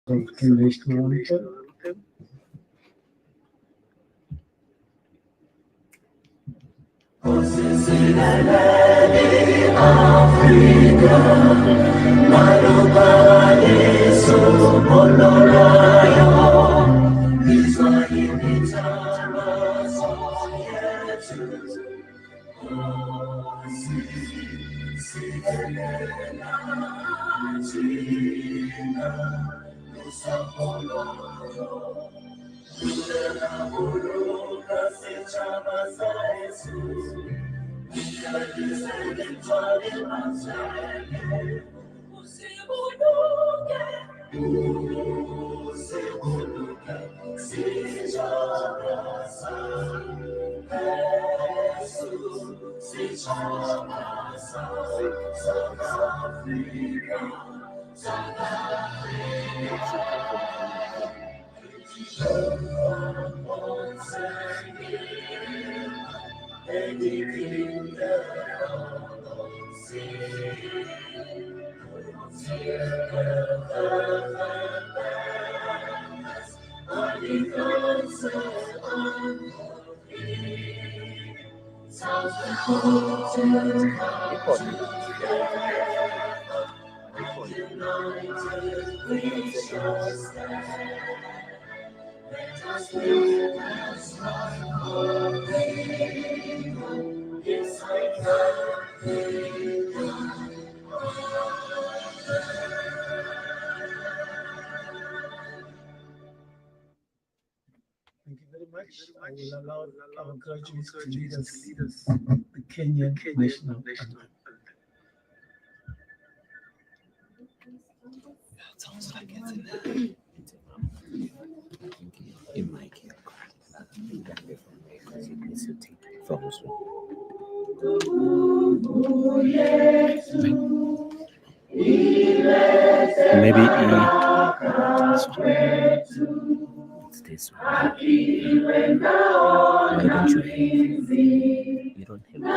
conventional anthem. Thank you very much. I will allow our graduates to lead us the Kenyan national anthem. Sounds like it's in there. In my case, maybe it's this one. Why don't you have? You don't have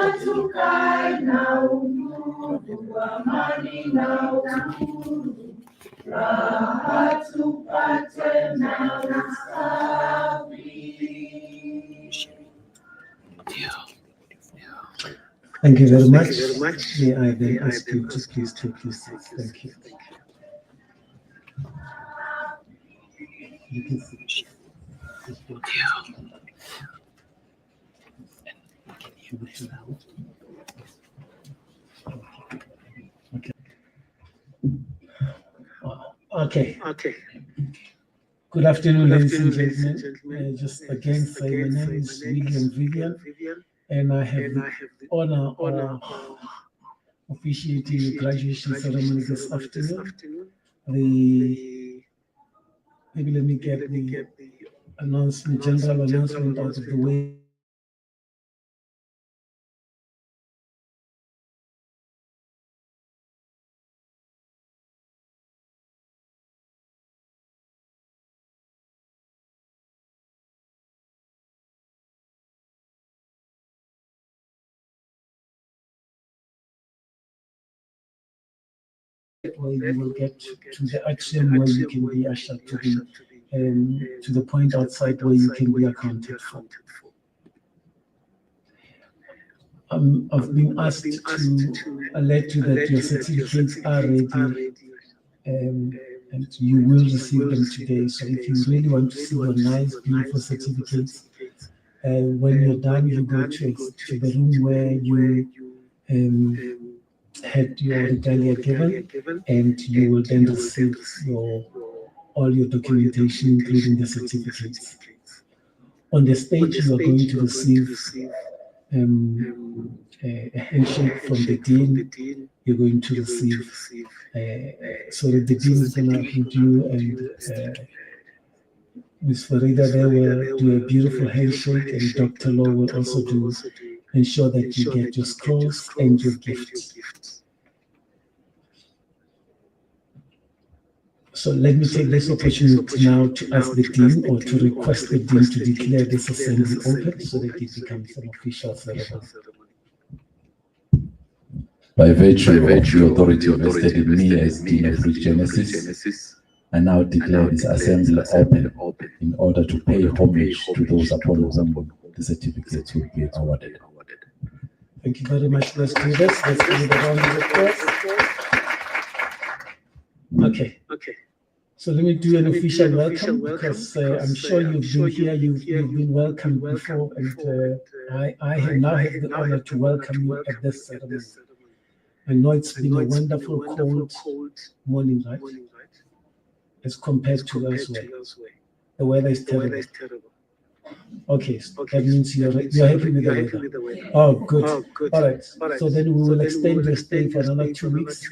Thank you very much. May I then ask you to please take your seats. Thank you. You can sit. Okay. Good afternoon, ladies and gentlemen. Just again say my name is William Vivian, and I have the honor of officiating the graduation ceremony this afternoon. Maybe let me get the general announcement out of the way. Where you will get to the atrium where you can be ushered to the point outside where you can be accounted for. I've been asked to alert you that your certificates are ready, and you will receive them today. So if you really want to see your nice, beautiful certificates, when you're done, you go to the room where you had your regalia given, and you will then receive all your documentation, including the certificates. On the stage, you are going to receive a handshake from the dean. You're going to receive, so the dean is going to greet you, and Ms. Farida there will do a beautiful handshake, and Dr. Law will also ensure that you get your scrolls and your gifts. So let me take this opportunity now to ask the dean, or to request the dean, to declare this assembly open so that it becomes an official ceremony. By virtue of the authority vested in me as Dean of Genesis, I now declare this assembly open in order to pay homage to those upon whom the certificates will be awarded. Thank you very much. Let's do this. Let's give it a round of applause. Okay. So let me do an official welcome, because I'm sure you've been here, you've been welcomed before, and I have now had the honor to welcome you at this ceremony. I know it's been a wonderful cold morning, right? As compared to elsewhere. The weather is terrible. Okay, so that means you're happy with the weather. Oh, good. All right. So then we will extend your stay for another 2 weeks.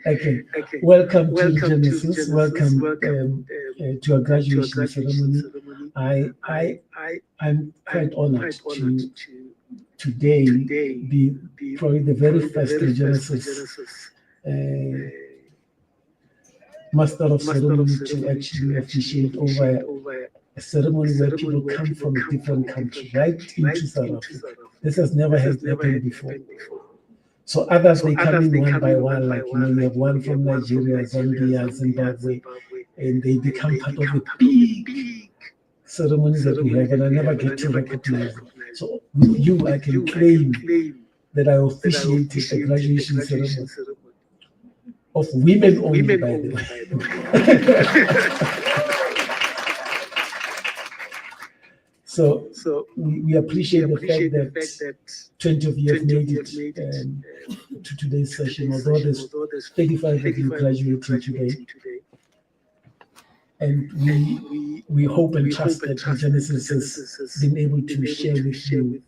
Okay. Welcome to Genesis. Welcome to our graduation ceremony. I'm quite honored to today be probably the very first Genesis master of ceremony to actually officiate over a ceremony where people come from a different country right into South Africa. This has never happened before. So others, they come in one by one, like, you have one from Nigeria, Zambia, Zimbabwe, and they become part of a big ceremony that we have, and I never get to recognize it. So with you, I can claim that I officiated the graduation ceremony of women only, by the way. So we appreciate the fact that 20 of you have made it to today's session, although there's 35 of you graduating today. And we hope and trust that Genesis has been able to share with you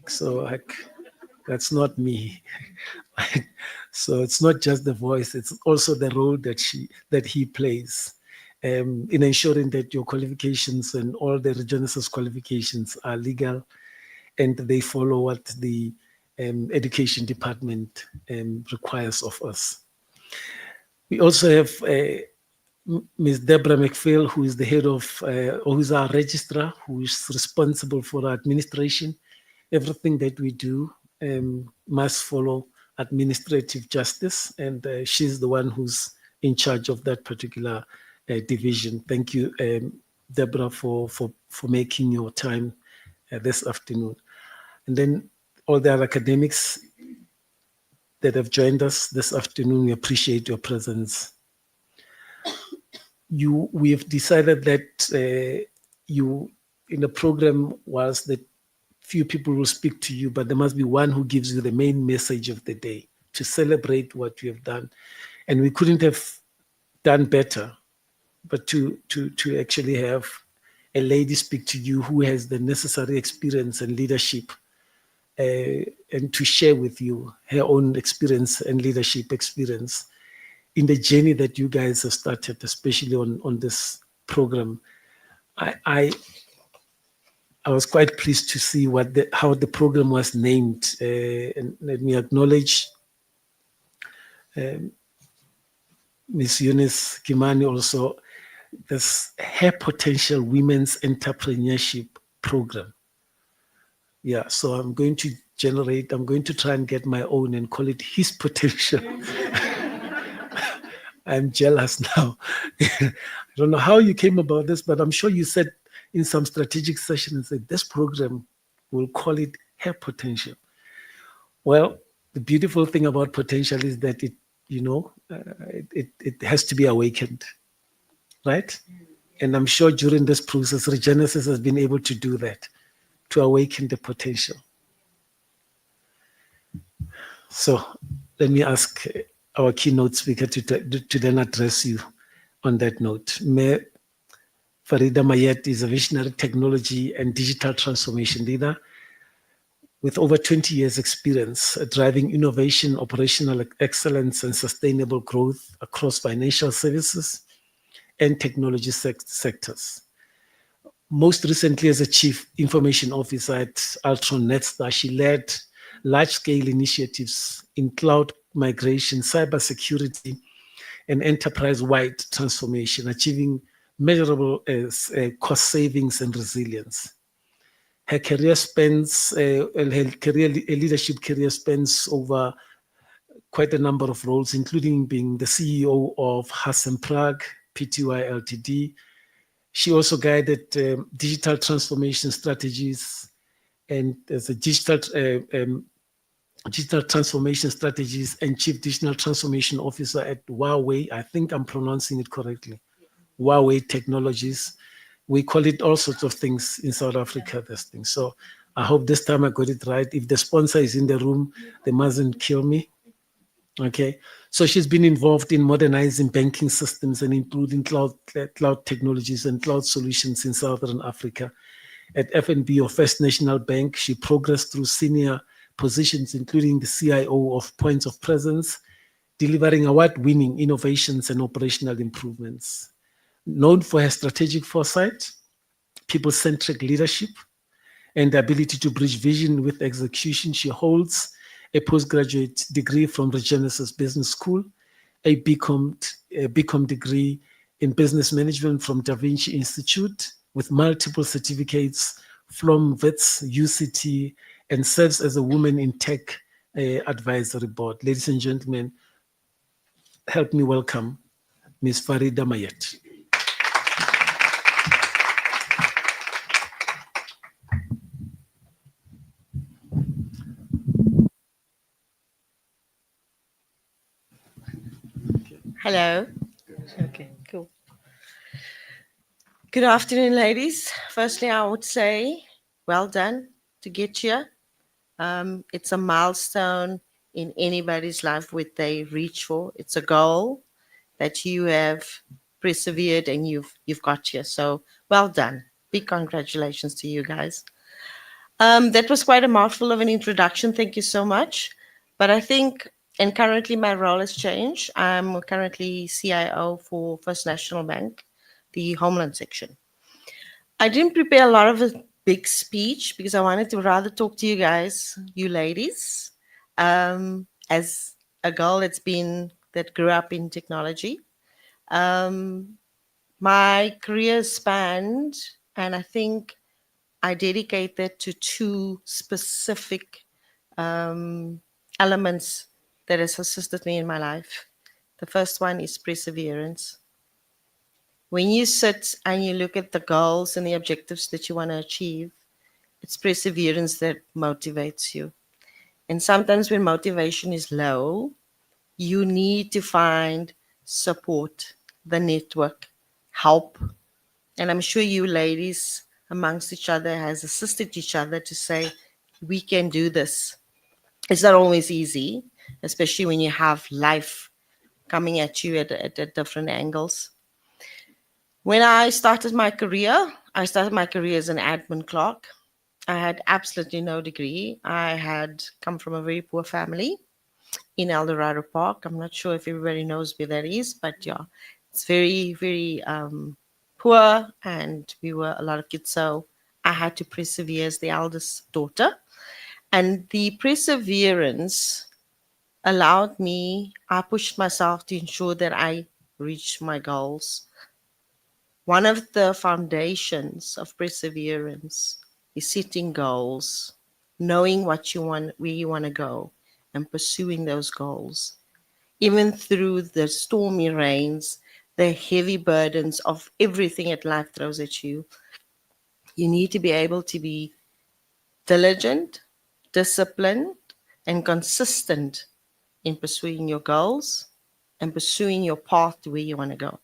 so that's not me. So it's not just the voice, it's also the role that he plays in ensuring that your qualifications and all the Genesis qualifications are legal and they follow what the education department requires of us. We also have Ms. Deborah McPhail, who is the head of, or who is our registrar, who is responsible for our administration. Everything that we do must follow administrative justice, and she's the one who's in charge of that particular division. Thank you, Deborah, for making your time this afternoon. And then all the other academics that have joined us this afternoon, we appreciate your presence. We have decided that you, in the program, was that few people will speak to you, but there must be one who gives you the main message of the day to celebrate what you have done. And we couldn't have done better, but to actually have a lady speak to you who has the necessary experience and leadership, and to share with you her own experience and leadership experience in the journey that you guys have started, especially on this program. I was quite pleased to see how the program was named, and let me acknowledge Miss Eunice Kimani also, this HerPotential Women's Entrepreneurship Program. Yeah, so I'm going to try and get my own and call it His Potential. I'm jealous now. I don't know how you came about this, but I'm sure you said in some strategic session and said this program, we'll call it HerPotential. Well, the beautiful thing about potential is that it has to be awakened, right? And I'm sure during this process, Regenesis has been able to do that, to awaken the potential. So let me ask our keynote speaker to then address you on that note. Farida Mayet is a visionary technology and digital transformation leader with over 20 years experience driving innovation, operational excellence, and sustainable growth across financial services and technology sectors. Most recently as a chief information officer at Altron Netstar, she led large-scale initiatives in cloud migration, cybersecurity, and enterprise-wide transformation, achieving measurable cost savings and resilience. Her leadership career spans over quite a number of roles, including being the CEO of Hassan Prague Pty Ltd. She also guided digital transformation strategies and as a digital transformation strategies and chief digital transformation officer at Huawei. I think I'm pronouncing it correctly. Huawei Technologies. We call it all sorts of things in South Africa, this thing. So I hope this time I got it right. If the sponsor is in the room, they mustn't kill me. Okay. So she's been involved in modernizing banking systems and including cloud technologies and cloud solutions in Southern Africa. At FNB or First National Bank, she progressed through senior positions, including the CIO of Points of Presence, delivering award-winning innovations and operational improvements. Known for her strategic foresight, people-centric leadership, and the ability to bridge vision with execution, she holds a postgraduate degree from Regenesis Business School, a BCom degree in business management from Da Vinci Institute, with multiple certificates from WITS, UCT, and serves as a Women in Tech Advisory Board. Ladies and gentlemen, help me welcome Ms. Farida Mayet. Hello. Okay, cool. Good afternoon, ladies. Firstly, I would say well done to get here. It's a milestone in anybody's life what they reach for. It's a goal that you have persevered and you've got here. So well done. Big congratulations to you guys. That was quite a mouthful of an introduction. Thank you so much. But I think, and currently my role has changed. I'm currently CIO for First National Bank, the Homeland section. I didn't prepare a lot of a big speech because I wanted to rather talk to you guys, you ladies, as a girl that grew up in technology. My career spanned, and I think I dedicate that to two specific elements that has assisted me in my life. The first one is perseverance. When you sit and you look at the goals and the objectives that you want to achieve, it's perseverance that motivates you. And sometimes when motivation is low, you need to find support, the network, help. And I'm sure you ladies amongst each other has assisted each other to say, we can do this. It's not always easy, especially when you have life coming at you at different angles. When I started my career as an admin clerk. I had absolutely no degree. I had come from a very poor family in Eldorado Park. I'm not sure if everybody knows where that is, but yeah, it's very, very poor, and we were a lot of kids. So I had to persevere as the eldest daughter. And the perseverance allowed me, I pushed myself to ensure that I reached my goals. One of the foundations of perseverance is setting goals, knowing what you want, where you want to go, and pursuing those goals. Even through the stormy rains, the heavy burdens of everything that life throws at you, you need to be able to be diligent, disciplined, and consistent in pursuing your goals and pursuing your path to where you want to go.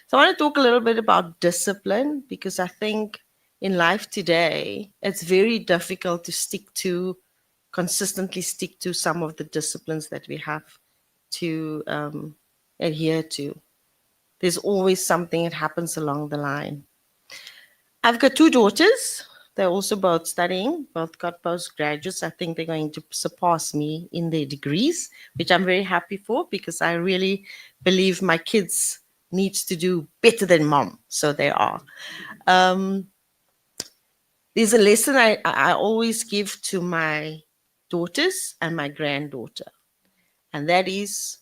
So I want to talk a little bit about discipline because I think in life today, it's very difficult to consistently stick to some of the disciplines that we have to adhere to. There's always something that happens along the line. I've got two daughters. They're also both studying, both got postgraduates. I think they're going to surpass me in their degrees, which I'm very happy for because I really believe my kids needs to do better than mom. So they are. Um, there's a lesson I always give to my daughters and my granddaughter, and that is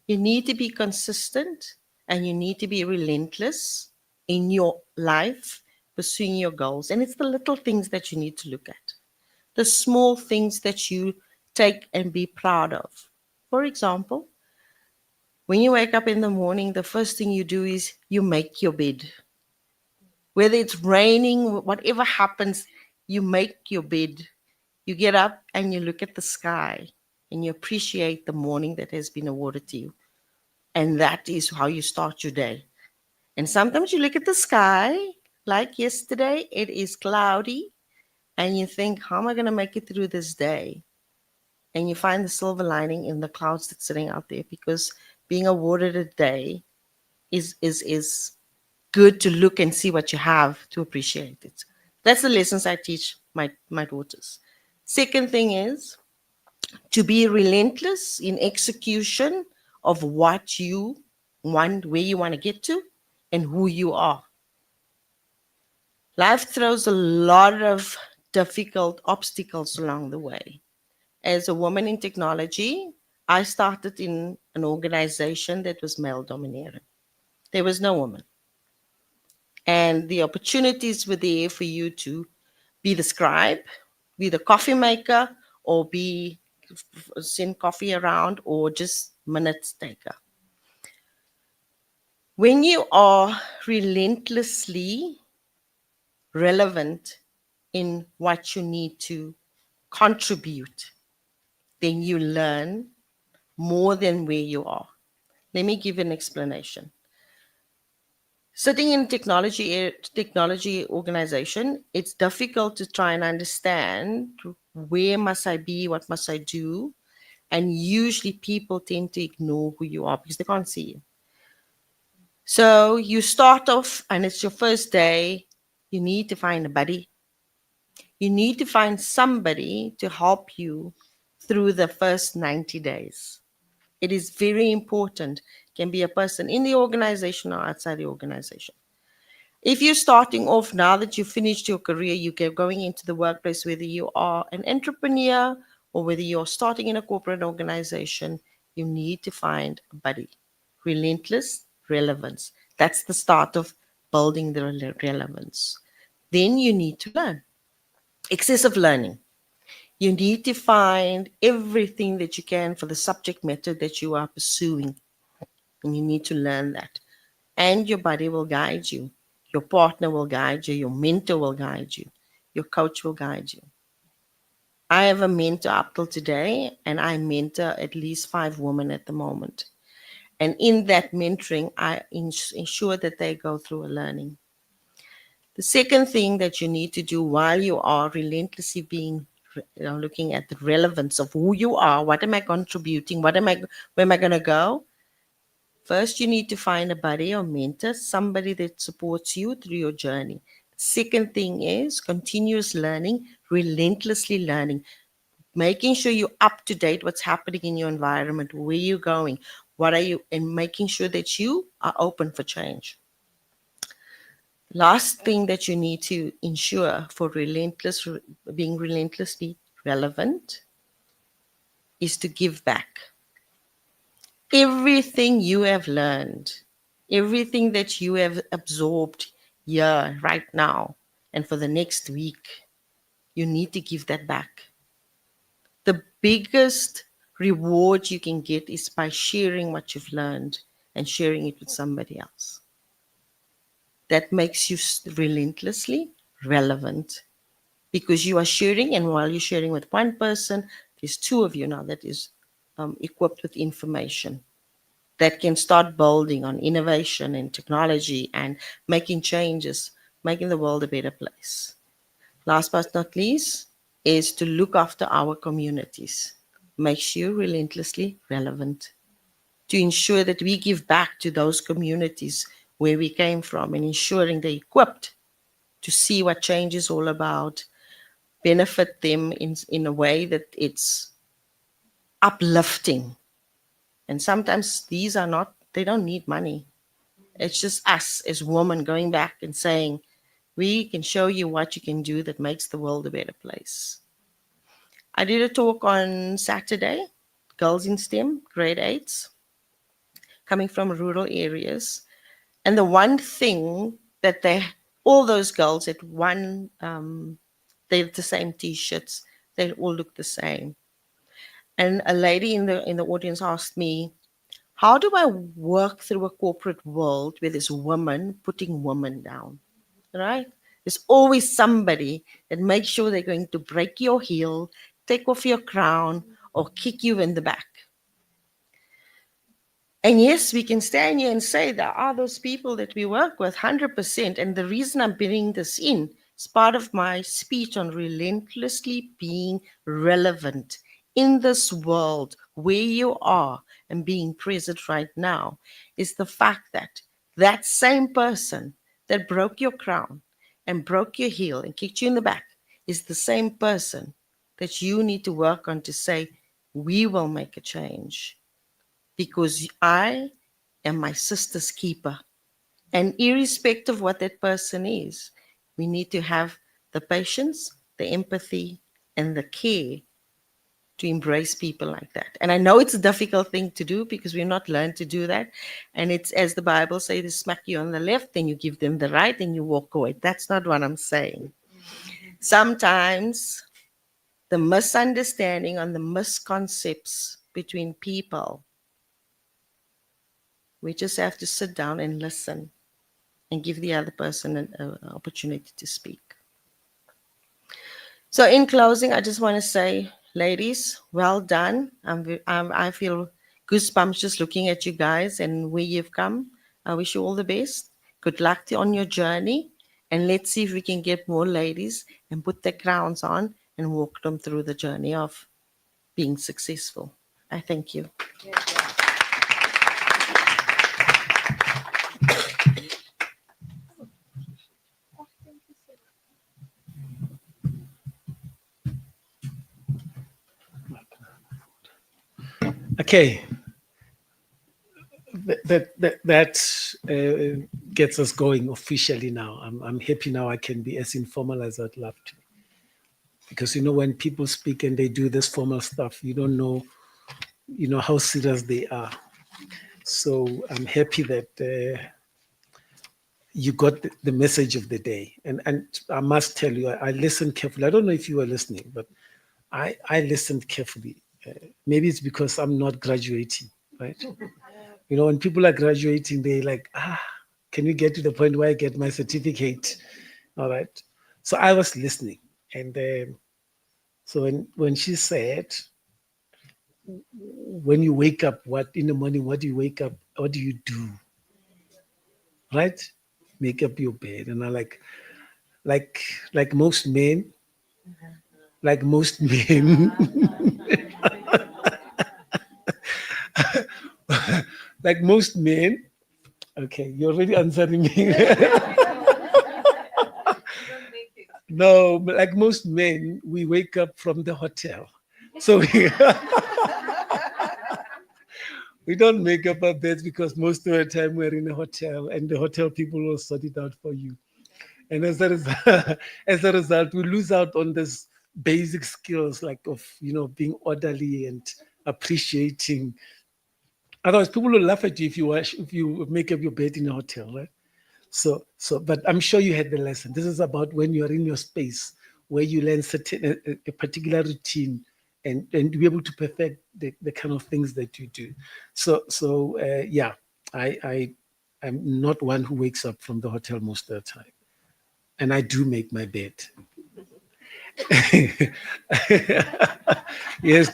you need to be consistent and you need to be relentless in your life, pursuing your goals. And it's the little things that you need to look at, the small things that you take and be proud of. For example, when you wake up in the morning, the first thing you do is you make your bed. Whether it's raining, whatever happens, you make your bed. You get up and you look at the sky and you appreciate the morning that has been awarded to you. And that is how you start your day. And sometimes you look at the sky, like yesterday, it is cloudy, and you think, how am I going to make it through this day? And you find the silver lining in the clouds that's sitting out there because being awarded a day is good to look and see what you have to appreciate it. That's the lessons I teach my daughters. Second thing is to be relentless in execution of what you want, where you want to get to, and who you are. Life throws a lot of difficult obstacles along the way. As a woman in technology, I started in an organization that was male dominated. There was no woman. And the opportunities were there for you to be the scribe, be the coffee maker, or be send coffee around, or just minutes taker. When you are relentlessly relevant in what you need to contribute, then you learn more than where you are. Let me give an explanation. Sitting in technology organization, it's difficult to try and understand where must I be, what must I do, and usually people tend to ignore who you are because they can't see you. So you start off and it's your first day. You need to find a buddy. You need to find somebody to help you through the first 90 days. It is very important. It can be a person in the organization or outside the organization. If you're starting off now that you've finished your career, you're going into the workplace, whether you are an entrepreneur or whether you're starting in a corporate organization, you need to find a buddy. Relentless relevance. That's the start of building the relevance. Then you need to learn. Excessive learning. You need to find everything that you can for the subject matter that you are pursuing. And you need to learn that. And your buddy will guide you. Your partner will guide you. Your mentor will guide you. Your coach will guide you. I have a mentor up till today, and I mentor at least 5 women at the moment. And in that mentoring, I ensure that they go through a learning. The second thing that you need to do while you are relentlessly looking at the relevance of who you are, what am I contributing, where am I going to go? First, you need to find a buddy or mentor, somebody that supports you through your journey. Second thing is continuous learning, relentlessly learning, making sure you're up to date what's happening in your environment, where you're going, what are you, and making sure that you are open for change. Last thing that you need to ensure for being relentlessly relevant is to give back. Everything you have learned, everything that you have absorbed here, right now, and for the next week, you need to give that back. The biggest reward you can get is by sharing what you've learned and sharing it with somebody else. That makes you relentlessly relevant because you are sharing, and while you're sharing with one person, there's two of you now that is equipped with information that can start building on innovation and technology and making changes, making the world a better place. Last but not least is to look after our communities. Makes you relentlessly relevant. To ensure that we give back to those communities where we came from and ensuring they're equipped to see what change is all about, benefit them in a way that it's uplifting. And sometimes these are not, they don't need money. It's just us as women going back and saying, we can show you what you can do that makes the world a better place. I did a talk on Saturday, girls in STEM, grade 8s, coming from rural areas. And the one thing that all those girls at one, they have the same T-shirts, they all look the same. And a lady in the audience asked me, how do I work through a corporate world where there's women putting women down, right? There's always somebody that makes sure they're going to break your heel, take off your crown, or kick you in the back. And yes, we can stand here and say there are those people that we work with 100%. And the reason I'm bringing this in is part of my speech on relentlessly being relevant in this world where you are and being present right now is the fact that that same person that broke your crown and broke your heel and kicked you in the back is the same person that you need to work on to say, we will make a change. Because I am my sister's keeper. And irrespective of what that person is, we need to have the patience, the empathy, and the care to embrace people like that. And I know it's a difficult thing to do because we're not learned to do that. And it's, as the Bible says, they smack you on the left, then you give them the right, and you walk away. That's not what I'm saying. Sometimes the misunderstanding and the misconceptions between people, we just have to sit down and listen and give the other person an opportunity to speak. So in closing, I just want to say, ladies, well done. I feel goosebumps just looking at you guys and where you've come. I wish you all the best. Good luck on your journey. And let's see if we can get more ladies and put their crowns on and walk them through the journey of being successful. I thank you. Okay. That gets us going officially now. I'm happy now I can be as informal as I'd love to. Because, when people speak and they do this formal stuff, you don't know, how serious they are. So I'm happy that you got the message of the day. And I must tell you, I listened carefully. I don't know if you were listening, but I listened carefully. Maybe it's because I'm not graduating, right? When people are graduating, they like, can we get to the point where I get my certificate? All right. So I was listening. And so when she said, when you wake up, in the morning, what do you wake up? What do you do? Right? Make up your bed. And I like most men, like most men, like most men, okay, you're already answering me. No, but like most men, we wake up from the hotel. So we don't make up our beds because most of the time we're in a hotel and the hotel people will sort it out for you. And as a result, we lose out on this basic skills like of, being orderly and appreciating. Otherwise, people will laugh at you if you make up your bed in a hotel, right? But I'm sure you had the lesson. This is about when you are in your space where you learn a particular routine and be able to perfect the kind of things that you do. Yeah, I'm not one who wakes up from the hotel most of the time, and I do make my bed. Yes.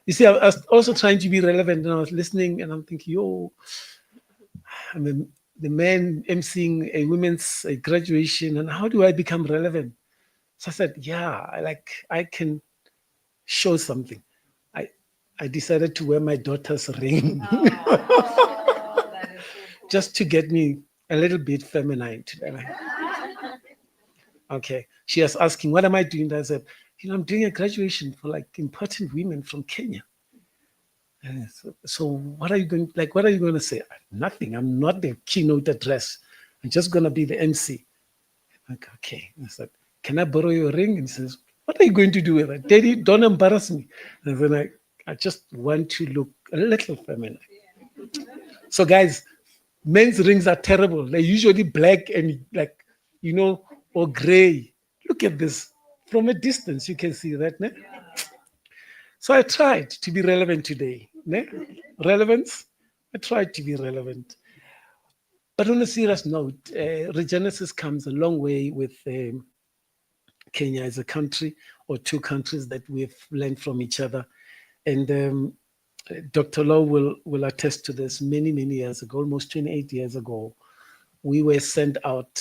You see, I was also trying to be relevant, and I was listening, and I'm thinking, yo, I'm the man emceeing a women's graduation, and how do I become relevant? So I said, yeah, I can show something. I decided to wear my daughter's ring just to get me a little bit feminine today. Okay, she was asking, what am I doing? I said, I'm doing a graduation for like important women from Kenya. And so what are you going to say? Nothing. I'm not the keynote address. I'm just going to be the MC. Like, okay. I said, can I borrow your ring? And he says, what are you going to do with it? Daddy, don't embarrass me. And then I just want to look a little feminine. So guys, men's rings are terrible. They're usually black and or gray. Look at this. From a distance, you can see that. Ne? So I tried to be relevant today. Ne? Relevance? I tried to be relevant. But on a serious note, Regenesis comes a long way with Kenya as a country, or two countries that we've learned from each other. And Dr. Lowe will attest to this. Many, many years ago, almost 28 years ago, we were sent out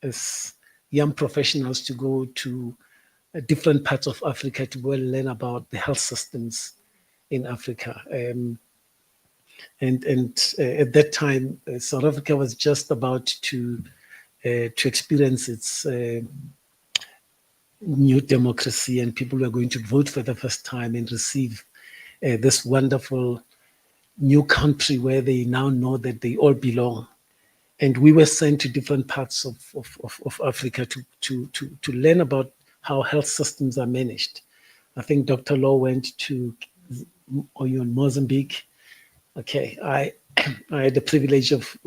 as young professionals to go to different parts of Africa to go and learn about the health systems in Africa. And at that time, South Africa was just about to experience its new democracy, and people were going to vote for the first time and receive this wonderful new country where they now know that they all belong. And we were sent to different parts of Africa to learn about how health systems are managed. I think Dr. Lowe went to Mozambique. Okay, I had the privilege of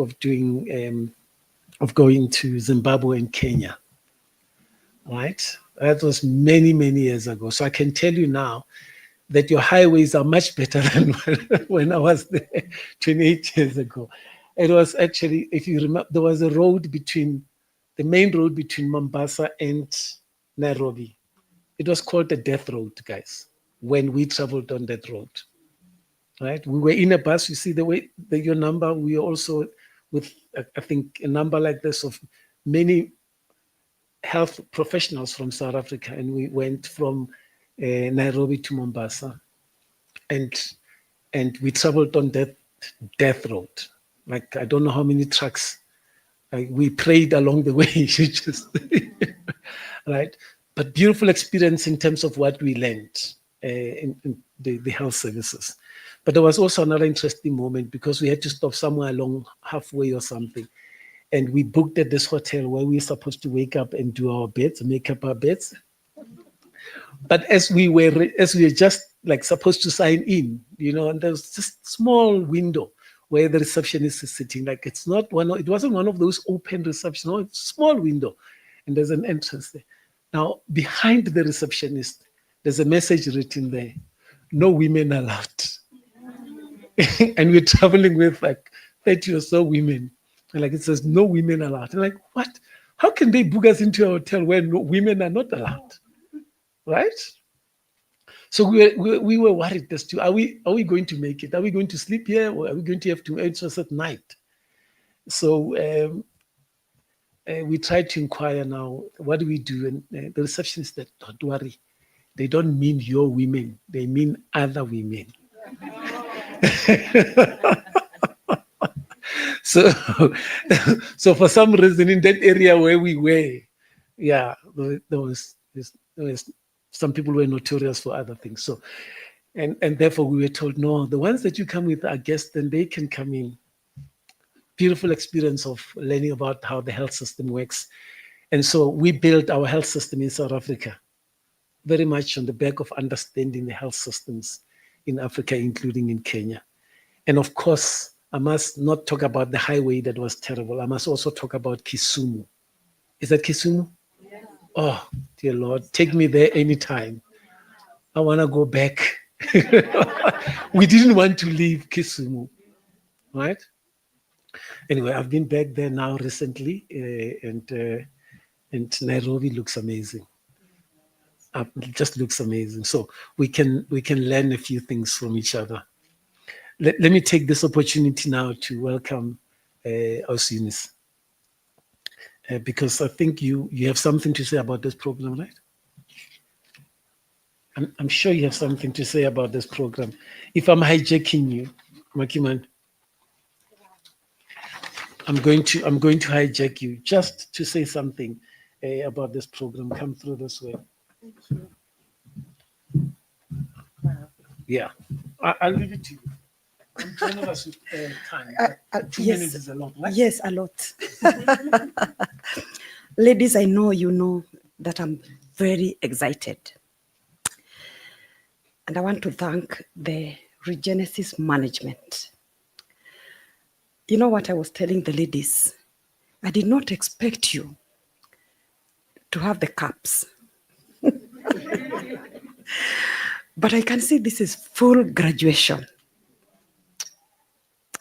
going to Zimbabwe and Kenya. Right, that was many, many years ago. So I can tell you now that your highways are much better than when I was there 28 years ago. It was actually, if you remember, there was a road the main road between Mombasa and Nairobi. It was called the Death Road, guys, when we traveled on that road. Right? We were in a bus. You see your number. We were also with, I think, a number like this of many health professionals from South Africa, and we went from Nairobi to Mombasa, and we traveled on that death road. Like, I don't know how many trucks. We prayed along the way, right? But beautiful experience in terms of what we learned in the health services. But there was also another interesting moment because we had to stop somewhere along halfway or something. And we booked at this hotel where we were supposed to wake up and do our beds, make up our beds. But as we were just like supposed to sign in, and there's just small window where the receptionist is sitting. Like, it wasn't one of those open receptions. No, it's a small window, and there's an entrance there. Now, behind the receptionist, there's a message written there: "No women allowed." And we're traveling with like 30 or so women. And like, it says, "No women allowed." And like, what? How can they book us into a hotel where women are not allowed? Right? So we were worried as to, are we going to make it? Are we going to sleep here, or are we going to have to answer us at night? So we tried to inquire now, what do we do? And the receptionist said, "Don't worry. They don't mean your women. They mean other women." So for some reason in that area where we were, yeah, there was some people were notorious for other things. So, and therefore we were told, no, the ones that you come with are guests, then they can come in. Beautiful experience of learning about how the health system works. And so we built our health system in South Africa. very much on the back of understanding the health systems in Africa, including in Kenya. And of course, I must not talk about the highway that was terrible. I must also talk about Kisumu. Is that Kisumu? Yeah. Oh, dear Lord, take me there anytime. I want to go back. We didn't want to leave Kisumu, right? Anyway, I've been back there now recently, and Nairobi looks amazing. It just looks amazing. So we can learn a few things from each other. Let me take this opportunity now to welcome Osinis, because I think you have something to say about this program, right? I'm sure you have something to say about this program. If I'm hijacking you, Makiman, I'm going to hijack you just to say something about this program. Come through this way. Thank you. Yeah, I'll leave it to you. I'm generous with time. 2 minutes is a lot, right? Yes, a lot. Ladies, I know you know that I'm very excited. And I want to thank the Regenesis management. You know what I was telling the ladies? I did not expect you to have the cups. But I can see this is full graduation.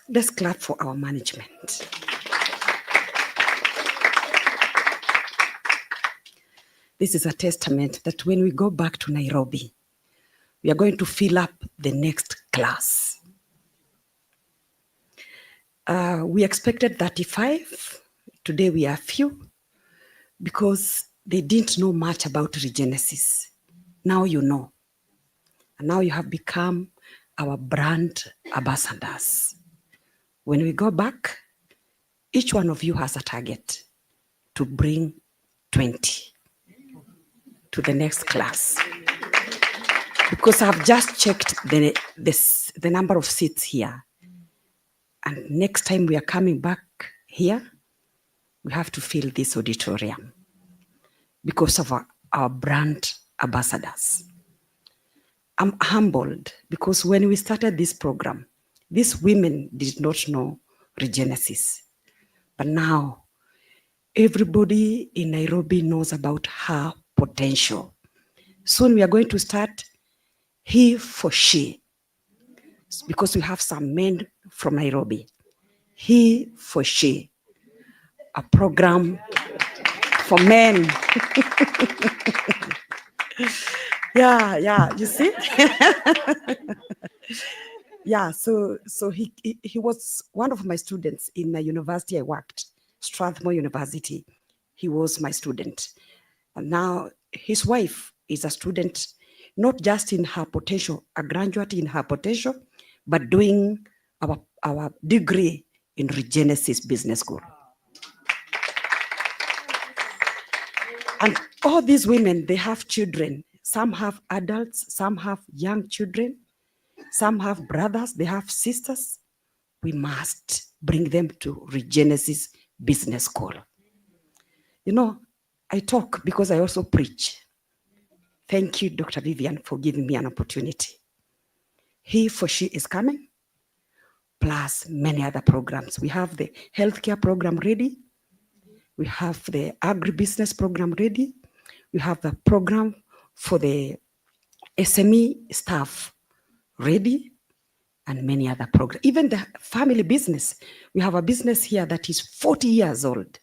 Let's clap for our management. This is a testament that when we go back to Nairobi, we are going to fill up the next class. We expected 35. Today we are few because they didn't know much about Regenesis. Now you know. And now you have become our brand ambassadors. When we go back, each one of you has a target to bring 20 to the next class. Because I've just checked the number of seats here. And next time we are coming back here, we have to fill this auditorium because of our brand ambassadors. I'm humbled because when we started this program, these women did not know Regenesis. But now, everybody in Nairobi knows about HerPotential. Soon we are going to start He for She, because we have some men from Nairobi. He for She, a program for men. Yeah, you see? Yeah, so he was one of my students in the university I worked, Strathmore University. He was my student. And now his wife is a student, not just in HerPotential, a graduate in HerPotential, but doing our degree in Regenesis Business School. And all these women, they have children. Some have adults, some have young children, some have brothers, they have sisters. We must bring them to Regenesis Business School. You know, I talk because I also preach. Thank you, Dr. Vivian, for giving me an opportunity. He for She is coming, plus many other programs. We have the healthcare program ready. We have the agribusiness program ready. We have the program for the SME staff ready, and many other programs. Even the family business. We have a business here that is 40 years old.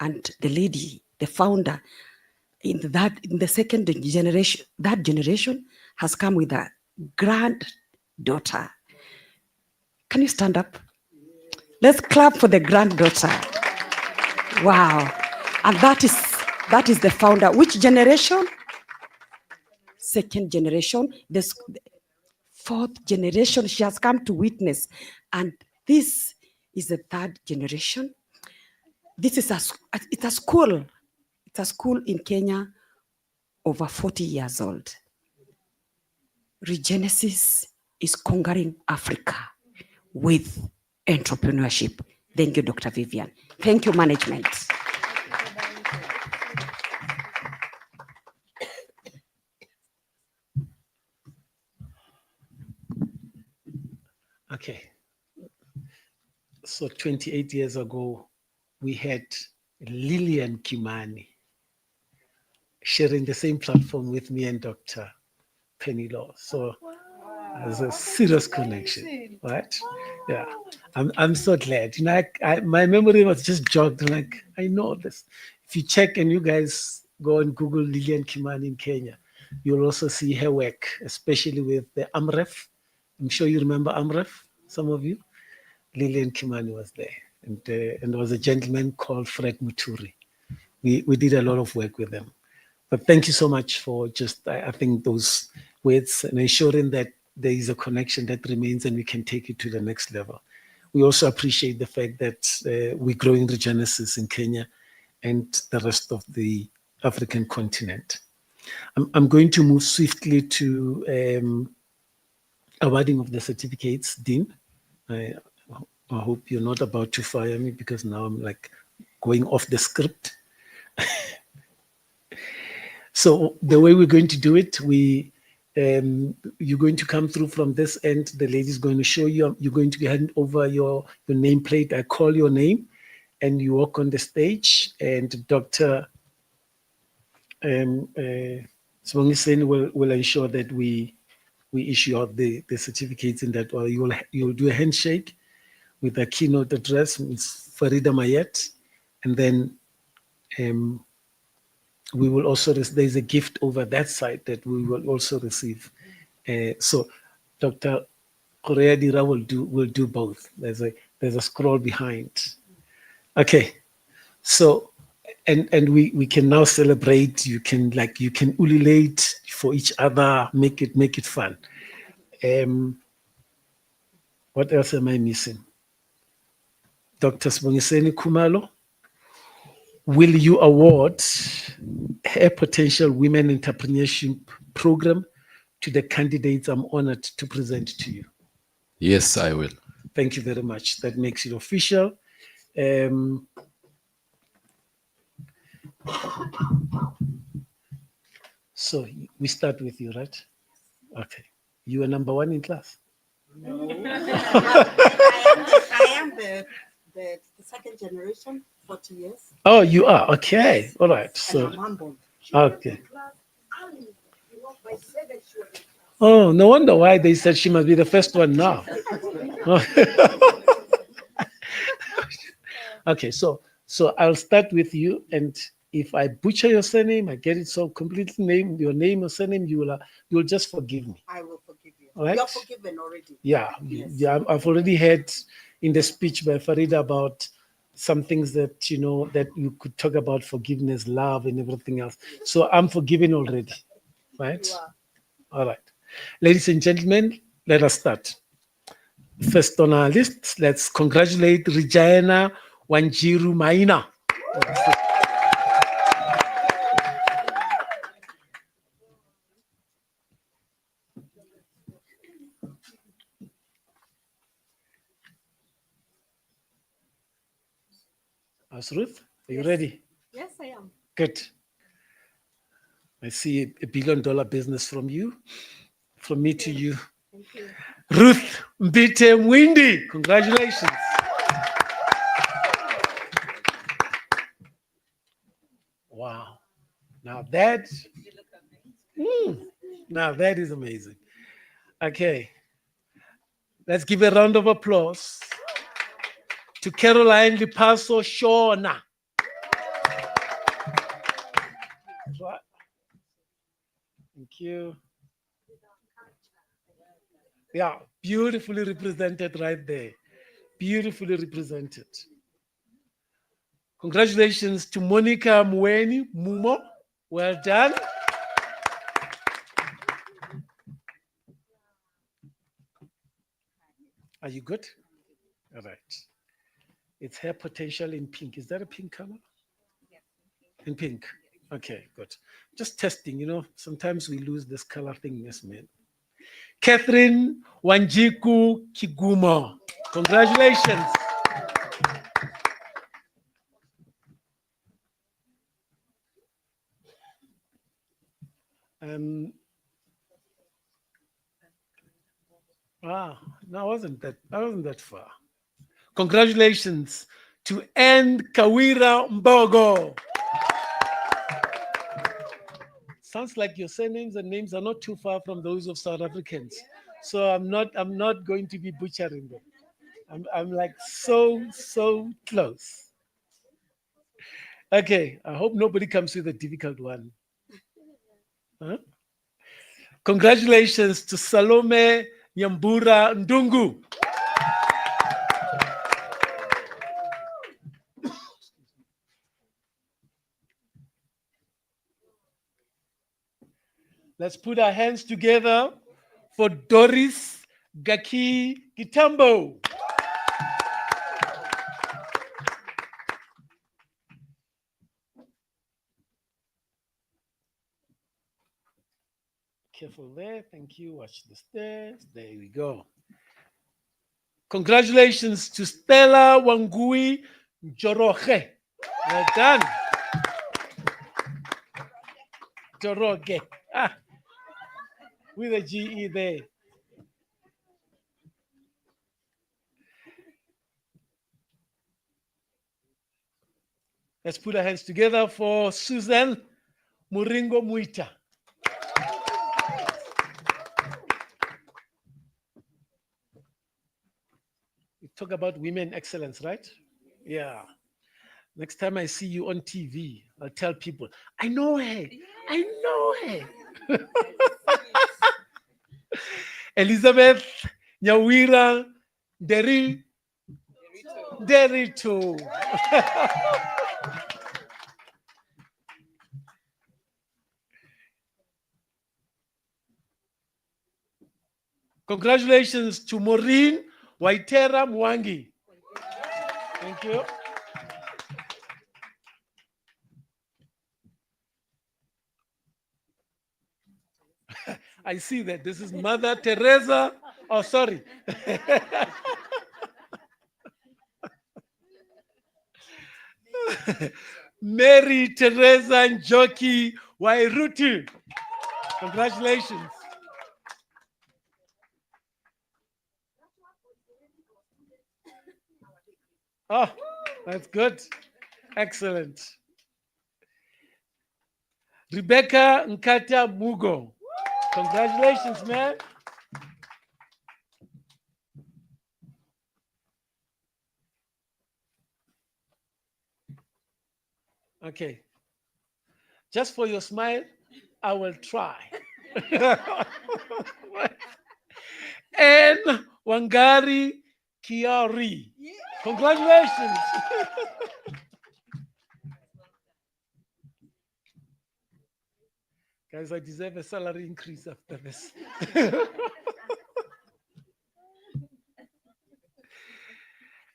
And the lady, the founder, in the second generation, that generation has come with a granddaughter. Can you stand up? Let's clap for the granddaughter. Wow. And that is the founder. Which generation? Second generation. This fourth generation she has come to witness. And this is the third generation. This is it's a school. It's a school in Kenya, over 40 years old. Regenesis is conquering Africa with entrepreneurship. Thank you, Dr. Vivian. Thank you, management. Okay. So 28 years ago, we had Lillian Kimani sharing the same platform with me and Dr. Penny Law. So there's a serious connection, right? Yeah, I'm so glad. You know, my memory was just jogged. Like, I know this. If you check and you guys go and Google Lillian Kimani in Kenya, you'll also see her work, especially with the AMREF. I'm sure you remember AMREF, some of you. Lillian Kimani was there. And there was a gentleman called Fred Muturi. We did a lot of work with them. But thank you so much for just, I think, those words and ensuring that there is a connection that remains and we can take it to the next level. We also appreciate the fact that we're growing Regenesis in Kenya and the rest of the African continent. I'm going to move swiftly to awarding of the certificates, Dean. I hope you're not about to fire me because now I'm like going off the script. So the way we're going to do it, you're going to come through from this end. The lady's going to show you. You're going to hand over your nameplate. I call your name, and you walk on the stage. And Dr. Swangiseni will ensure that we issue out the certificates in that order. You'll do a handshake with a keynote address, Ms. Farida Mayet, and then we will also, there's a gift over that side that we will also receive. So Dr. Korea Dira will do both. There's a scroll behind. Okay, so and we can now celebrate. You can ululate for each other, make it fun. What else am I missing? Dr. Sibongiseni Khumalo, will you award HerPotential Women Entrepreneurship Program to the candidates I'm honored to present to you? Yes, I will. Thank you very much. That makes it official. So we start with you, right? Okay. You are number one in class? No. I am the second generation, 40 years. Oh, you are? Okay. Yes. All right. And So, I'm humbled. okay. Oh, no wonder why they said she must be the first one now. Okay, so I'll start with you, and if I butcher your surname, I get it so completely your name or surname, you'll just forgive me. I will forgive you. All right? You're forgiven already. Yeah, Yes. yeah. I've already heard in the speech by Farida about some things that that you could talk about forgiveness, love, and everything else. So I'm forgiven already, right? You are. All right, ladies and gentlemen, let us start. First on our list, let's congratulate Regina Wanjiru Maina. Ruth, are you Yes. ready? Yes, I am. Good. I see $1 billion business from you, from me to you. Thank you. Ruth Mbite Mwindi, congratulations. Wow. Now that is amazing. Okay. Let's give a round of applause to Caroline Lipaso Shona. Thank you. Yeah, beautifully represented right there. Beautifully represented. Congratulations to Monica Mweni Mumo. Well done. Are you good? All right. It's HerPotential in pink. Is that a pink color? In pink. Okay, good. Just testing, sometimes we lose this color thing, yes, man. Catherine Wanjiku Kigumo. Congratulations. Wow, no, I wasn't that far. Congratulations to N. Kawira Mbogo. Sounds like your surnames and names are not too far from those of South Africans. So I'm not going to be butchering them. I'm like so close. Okay, I hope nobody comes with a difficult one. Huh? Congratulations to Salome Nyambura Ndungu. Let's put our hands together for Doris Gaki Gitambo. Careful there. Thank you. Watch the stairs. There we go. Congratulations to Stella Wangui Joroge. Well done. Joroge. With a GE there. Let's put our hands together for Susan Muringo Muita. We talk about women excellence, right? Yeah. Next time I see you on TV, I'll tell people, I know her. I know her. Elizabeth Nyawira Derito. Congratulations to Maureen Waitera Mwangi. Thank you. I see that this is Mother Teresa. Oh, sorry. Mary Teresa Njoki Wairuti. Congratulations. Oh, that's good. Excellent. Rebecca Nkata Mugo. Congratulations, man. Okay. Just for your smile, I will try. And Wangari Kiari. Congratulations. Guys, I deserve a salary increase after this.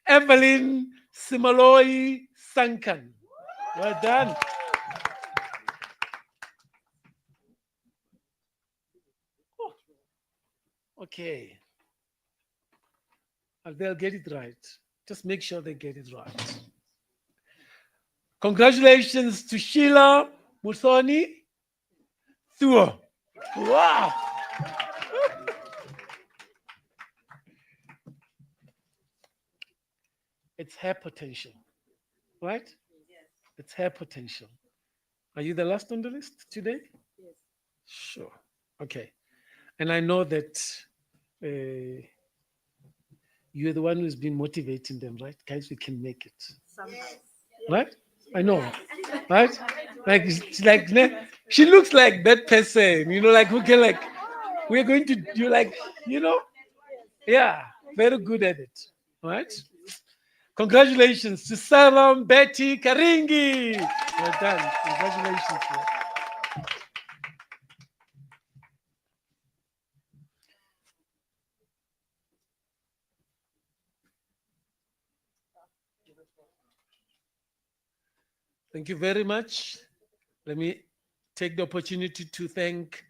Evelyn Simaloi Sankan. Well done. Oh, okay. And they'll get it right. Just make sure they get it right. Congratulations to Sheila Musoni Thuo. Wow. It's HerPotential, right? Yes. It's HerPotential. Are you the last on the list today? Yes. Sure. Okay. And I know that you're the one who's been motivating them, right? Guys, we can make it. Sometimes. Right? I know. Right? Like, it's like she looks like that person, like who can we're going to do yeah, very good at it. Right? Congratulations to Salam Betty Karingi. Well done. Congratulations. Thank you very much. Let me take the opportunity to thank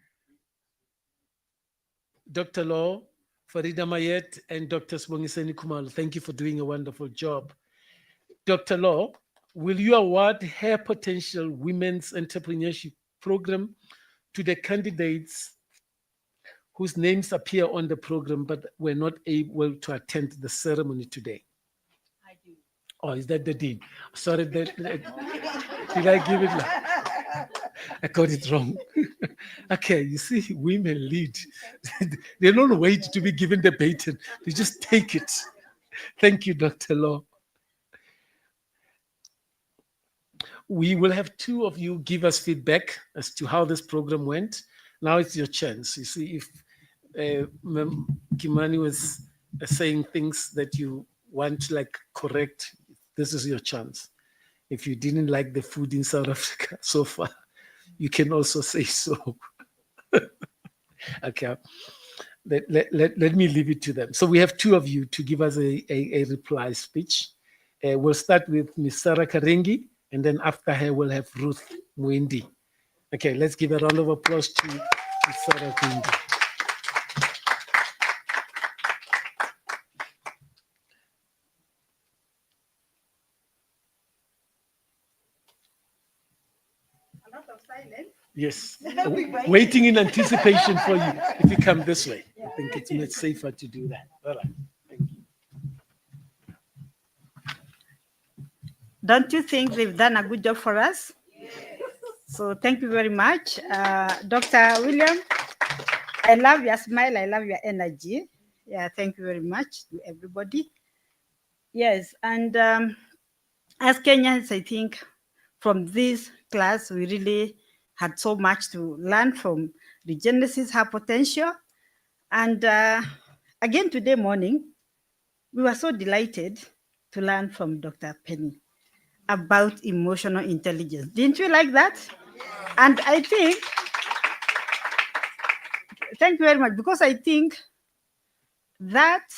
Dr. Law, Farida Mayet, and Dr. Sibongiseni Kumalo. Thank you for doing a wonderful job. Dr. Law, will you award HerPotential Women's Entrepreneurship Program to the candidates whose names appear on the program but were not able to attend the ceremony today? I do. Oh, is that the dean? Sorry, did I give it? I got it wrong. Okay, you see, women lead. They don't wait to be given the baton. They just take it. Thank you, Dr. Law. We will have two of you give us feedback as to how this program went. Now it's your chance. You see, if Ma'am Kimani was saying things that you want to like correct, this is your chance. If you didn't like the food in South Africa so far, you can also say so. Okay. Let me leave it to them. So we have two of you to give us a reply speech. We'll start with Ms. Sarah Karengi, and then after her, we'll have Ruth Mwindi. Okay, let's give a round of applause to Ms. Sarah Karengi. A lot of silence. Yes, We wait. waiting in anticipation for you. If you come this way, I think it's much safer to do that. All right, thank you. Don't you think they've done a good job for us? So thank you very much. Dr. William, I love your smile. I love your energy. Yeah, thank you very much to everybody. Yes, and as Kenyans, I think from this class, we really had so much to learn from the Genesis HerPotential. And again, today morning, we were so delighted to learn from Dr. Penny about emotional intelligence. Didn't you like that? And I think, thank you very much, because I think that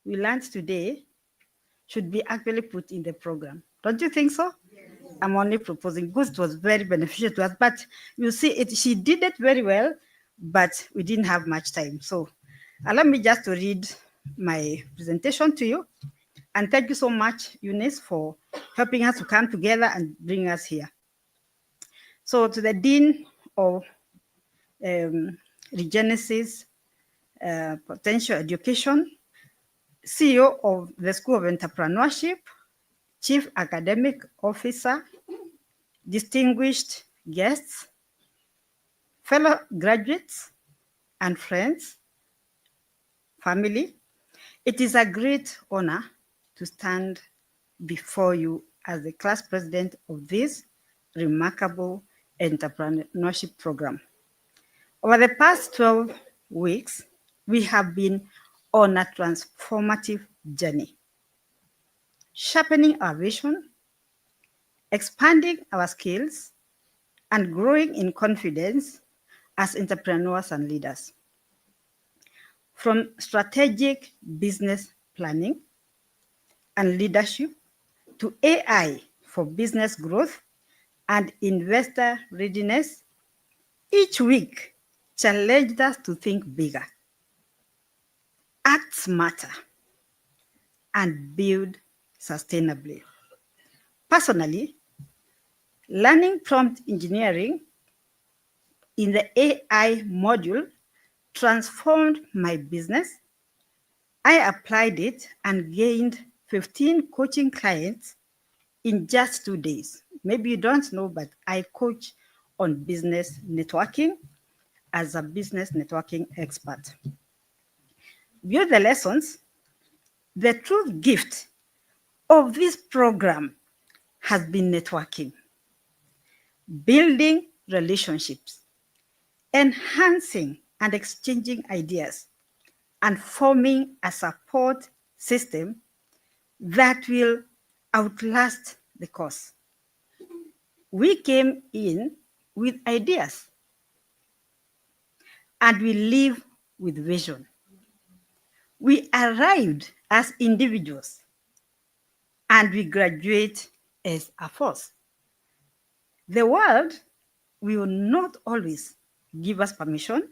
we learned today should be actually put in the program. Don't you think so? I'm only proposing, because it was very beneficial to us, but you see, she did it very well, but we didn't have much time. So allow me just to read my presentation to you. And thank you so much, Eunice, for helping us to come together and bring us here. So to the Dean of Regenesis Potential Education, CEO of the School of Entrepreneurship, Chief Academic Officer, distinguished guests, fellow graduates and friends, family, it is a great honor to stand before you as the class president of this remarkable entrepreneurship program. Over the past 12 weeks, we have been on a transformative journey, sharpening our vision, expanding our skills, and growing in confidence as entrepreneurs and leaders. From strategic business planning and leadership to AI for business growth and investor readiness, each week challenged us to think bigger, act smarter, and build sustainably. Personally, learning prompt engineering in the AI module transformed my business. I applied it and gained 15 coaching clients in just 2 days. Maybe you don't know, but I coach on business networking as a business networking expert. View the lessons. The true gift of this program has been networking, building relationships, enhancing and exchanging ideas, and forming a support system that will outlast the course. We came in with ideas and we leave with vision. We arrived as individuals and we graduate as a force. The world will not always give us permission,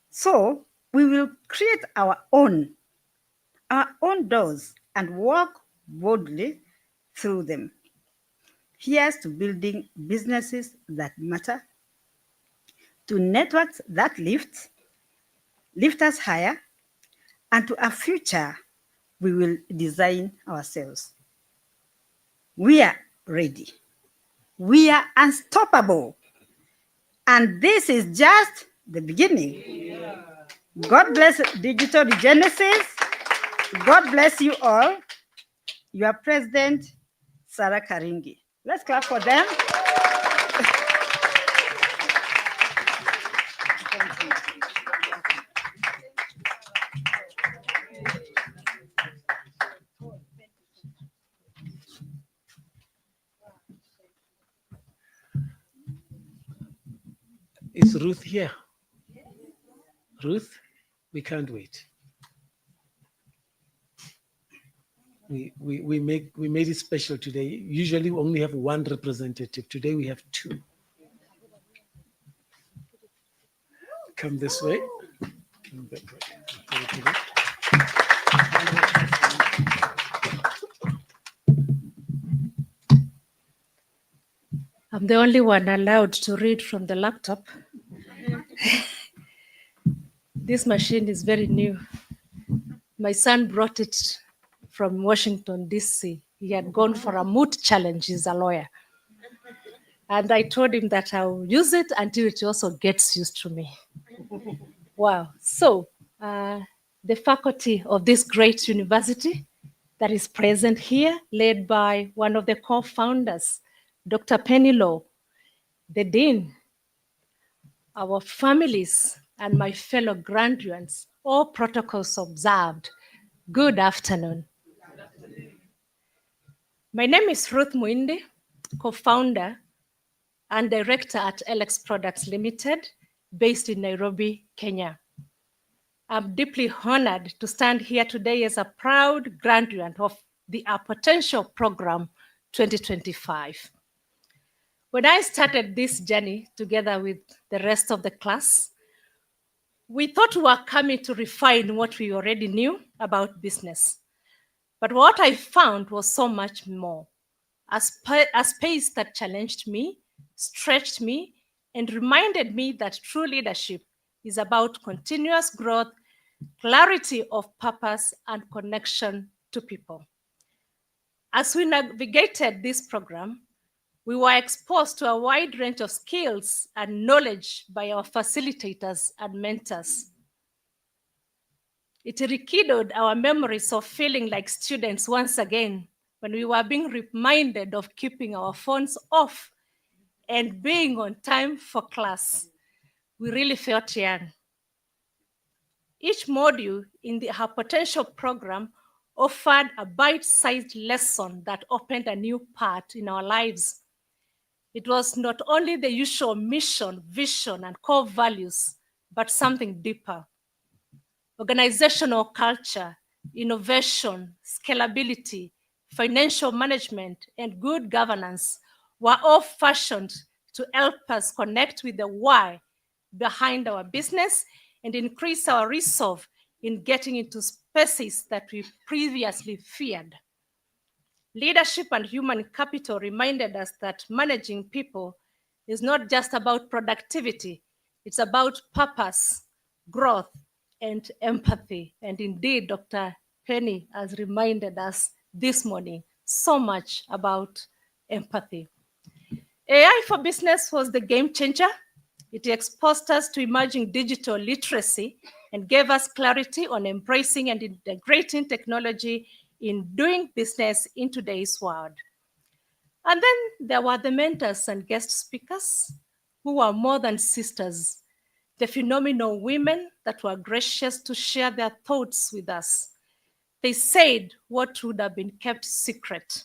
so we will create our own doors and walk boldly through them. Here's to building businesses that matter, to networks that lift us higher, and to a future we will design ourselves. We are ready. We are unstoppable. And this is just the beginning. God bless Digital Genesis. God bless you all. Your President, Sarah Karingi. Let's clap for them. Is Ruth here? Ruth, we can't wait. We made it special today. Usually we only have one representative. Today we have two. Come this way. Come that way. I'm the only one allowed to read from the laptop. This machine is very new. My son brought it from Washington, D.C. He had gone for a moot challenge. He's a lawyer. And I told him that I'll use it until it also gets used to me. Wow. So the faculty of this great university that is present here, led by one of the co-founders, Dr. Penny Law, the dean, our families, and my fellow graduates, all protocols observed. Good afternoon. My name is Ruth Muinde, co-founder and director at LX Products Limited, based in Nairobi, Kenya. I'm deeply honored to stand here today as a proud graduate of the HerPotential program 2025. When I started this journey together with the rest of the class, we thought we were coming to refine what we already knew about business. But what I found was so much more. A space that challenged me, stretched me, and reminded me that true leadership is about continuous growth, clarity of purpose, and connection to people. As we navigated this program, we were exposed to a wide range of skills and knowledge by our facilitators and mentors. It rekindled our memories of feeling like students once again when we were being reminded of keeping our phones off and being on time for class. We really felt young. Each module in the HerPotential program offered a bite-sized lesson that opened a new part in our lives. It was not only the usual mission, vision, and core values, but something deeper. Organizational culture, innovation, scalability, financial management, and good governance were all fashioned to help us connect with the why behind our business and increase our resolve in getting into spaces that we previously feared. Leadership and human capital reminded us that managing people is not just about productivity, it's about purpose, growth, and empathy. And indeed, Dr. Penny has reminded us this morning so much about empathy. AI for Business was the game changer. It exposed us to emerging digital literacy and gave us clarity on embracing and integrating technology in doing business in today's world. And then there were the mentors and guest speakers who were more than sisters, the phenomenal women that were gracious to share their thoughts with us. They said what would have been kept secret.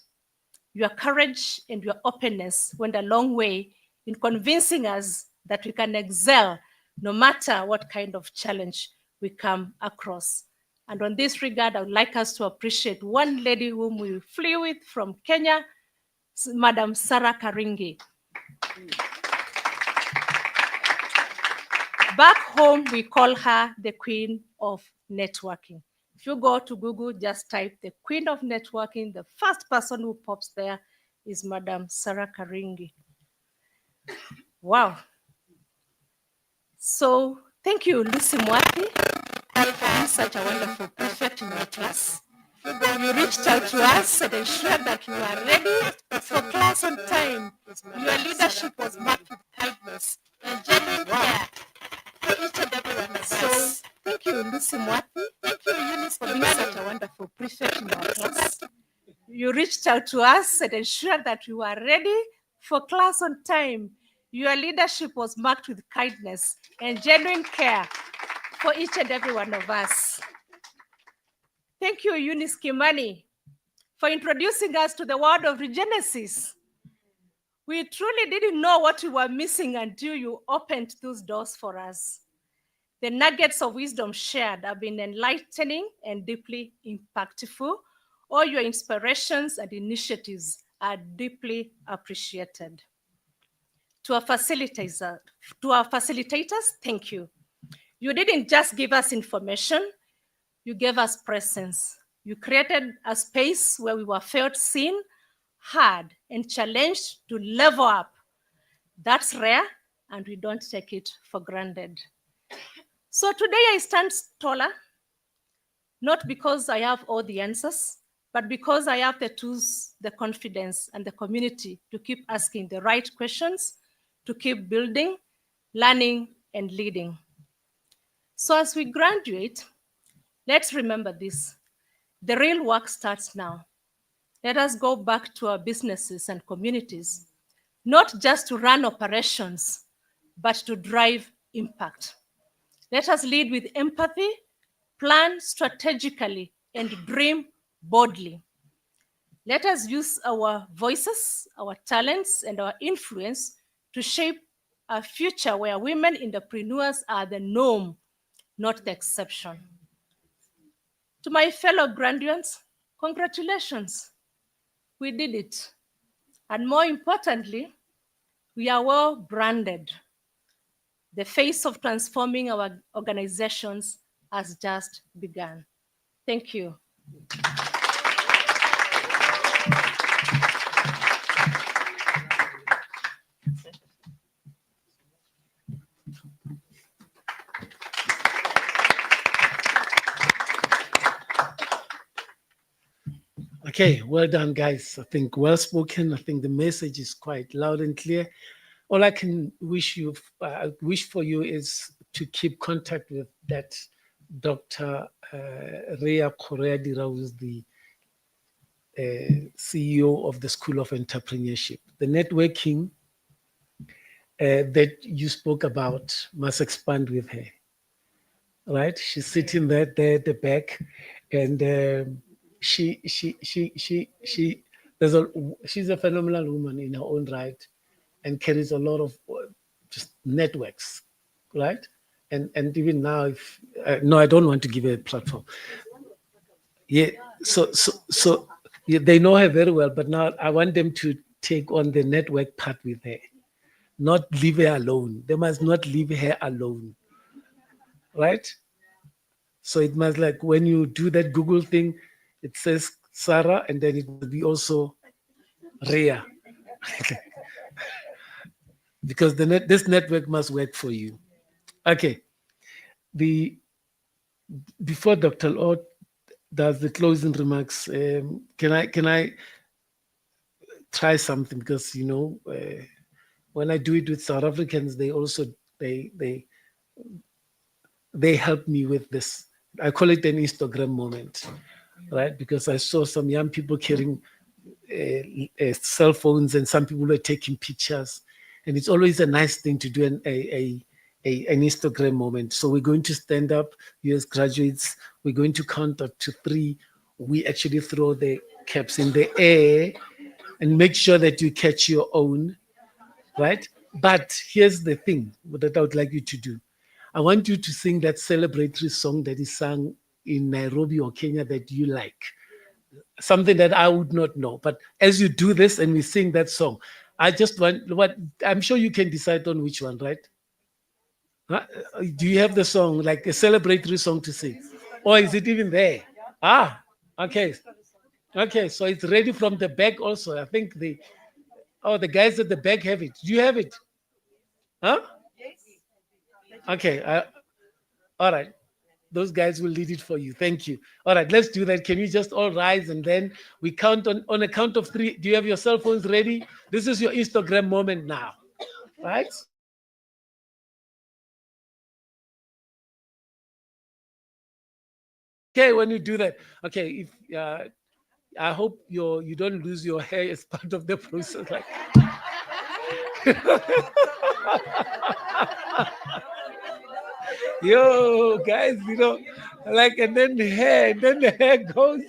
Your courage and your openness went a long way in convincing us that we can excel no matter what kind of challenge we come across. And on this regard, I would like us to appreciate one lady whom we flew with from Kenya, Madam Sarah Karingi. Back home, we call her the Queen of Networking. If you go to Google, just type the Queen of Networking. The first person who pops there is Madam Sarah Karingi. Wow. So thank you, Lucy Mwati, for being such a wonderful prefect in our class. You reached out to us and ensured that we were ready for class on time. Your leadership was marked with kindness and genuine care for each and every one of us. So thank you, Lucy Mwati. Thank you, Eunice, for being such a wonderful prefect in our class. You reached out to us and ensured that we were ready for class on time. Your leadership was marked with kindness and genuine care for each and every one of us. Thank you, Eunice Kimani, for introducing us to the word of regenesis. We truly didn't know what we were missing until you opened those doors for us. The nuggets of wisdom shared have been enlightening and deeply impactful. All your inspirations and initiatives are deeply appreciated. To our facilitators, thank you. You didn't just give us information, you gave us presence. You created a space where we were felt seen, heard, and challenged to level up. That's rare, and we don't take it for granted. So today I stand taller, not because I have all the answers, but because I have the tools, the confidence, and the community to keep asking the right questions, to keep building, learning, and leading. So as we graduate, let's remember this. The real work starts now. Let us go back to our businesses and communities, not just to run operations, but to drive impact. Let us lead with empathy, plan strategically, and dream boldly. Let us use our voices, our talents, and our influence to shape a future where women entrepreneurs are the norm, not the exception. To my fellow graduates, congratulations. We did it. And more importantly, we are well branded. The phase of transforming our organizations has just begun. Thank you. Okay, well done, guys. I think well spoken. I think the message is quite loud and clear. All I can wish for you is to keep contact with that Dr. Rea Correa-Dira, who is the CEO of the School of Entrepreneurship. The networking that you spoke about must expand with her, right? She's sitting there at the back, and she's a phenomenal woman in her own right, and carries a lot of just networks, right? And even now, if no, I don't want to give her a platform. Yeah, so yeah, they know her very well, but now I want them to take on the network part with her, not leave her alone. They must not leave her alone, right? So it must, like when you do that Google thing, it says Sarah, and then it will be also Rhea. Because this network must work for you. Okay. Before Dr. Lord does the closing remarks, can I try something? Because when I do it with South Africans, they also they help me with this. I call it an Instagram moment, right? Because I saw some young people carrying cell phones, and some people were taking pictures, and it's always a nice thing to do an Instagram moment. So we're going to stand up, you as graduates, we're going to count up to 3. We actually throw the caps in the air and make sure that you catch your own, right? But here's the thing that I would like you to do. I want you to sing that celebratory song that is sung in Nairobi or Kenya that you like. Something that I would not know. But as you do this and we sing that song, I just want I'm sure you can decide on which one, right? Huh? Do you have the song, like a celebratory song to sing? Or is it even there? Okay. Okay, so it's ready from the back also. I think the guys at the back have it. Do you have it? Huh? Okay. All right. Those guys will lead it for you. Thank you. All right, let's do that. Can you just all rise and then we count on a count of 3. Do you have your cell phones ready? This is your Instagram moment now, right? Okay, when you do that, okay, if I hope you don't lose your hair as part of the process. Like, yo, guys, like, and then the hair goes.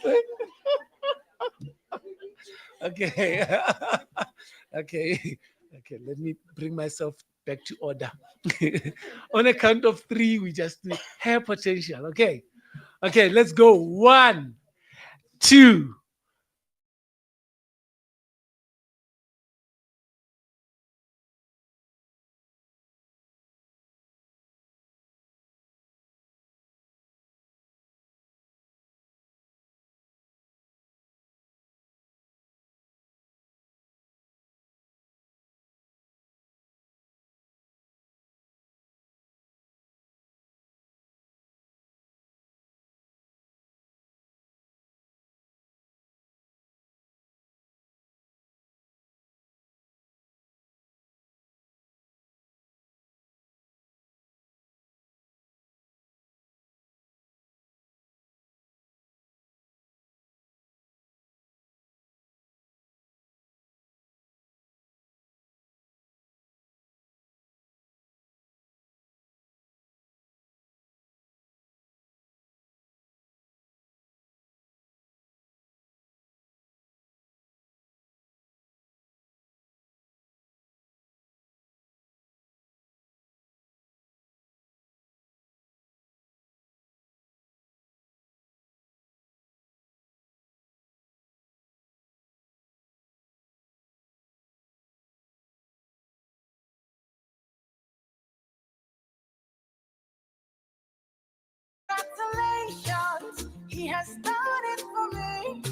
Okay. Okay. Okay. Let me bring myself back to order. On a count of 3, we just do hair potential. Okay. Okay. Let's go. 1, 2. Congratulations, he has done it for me.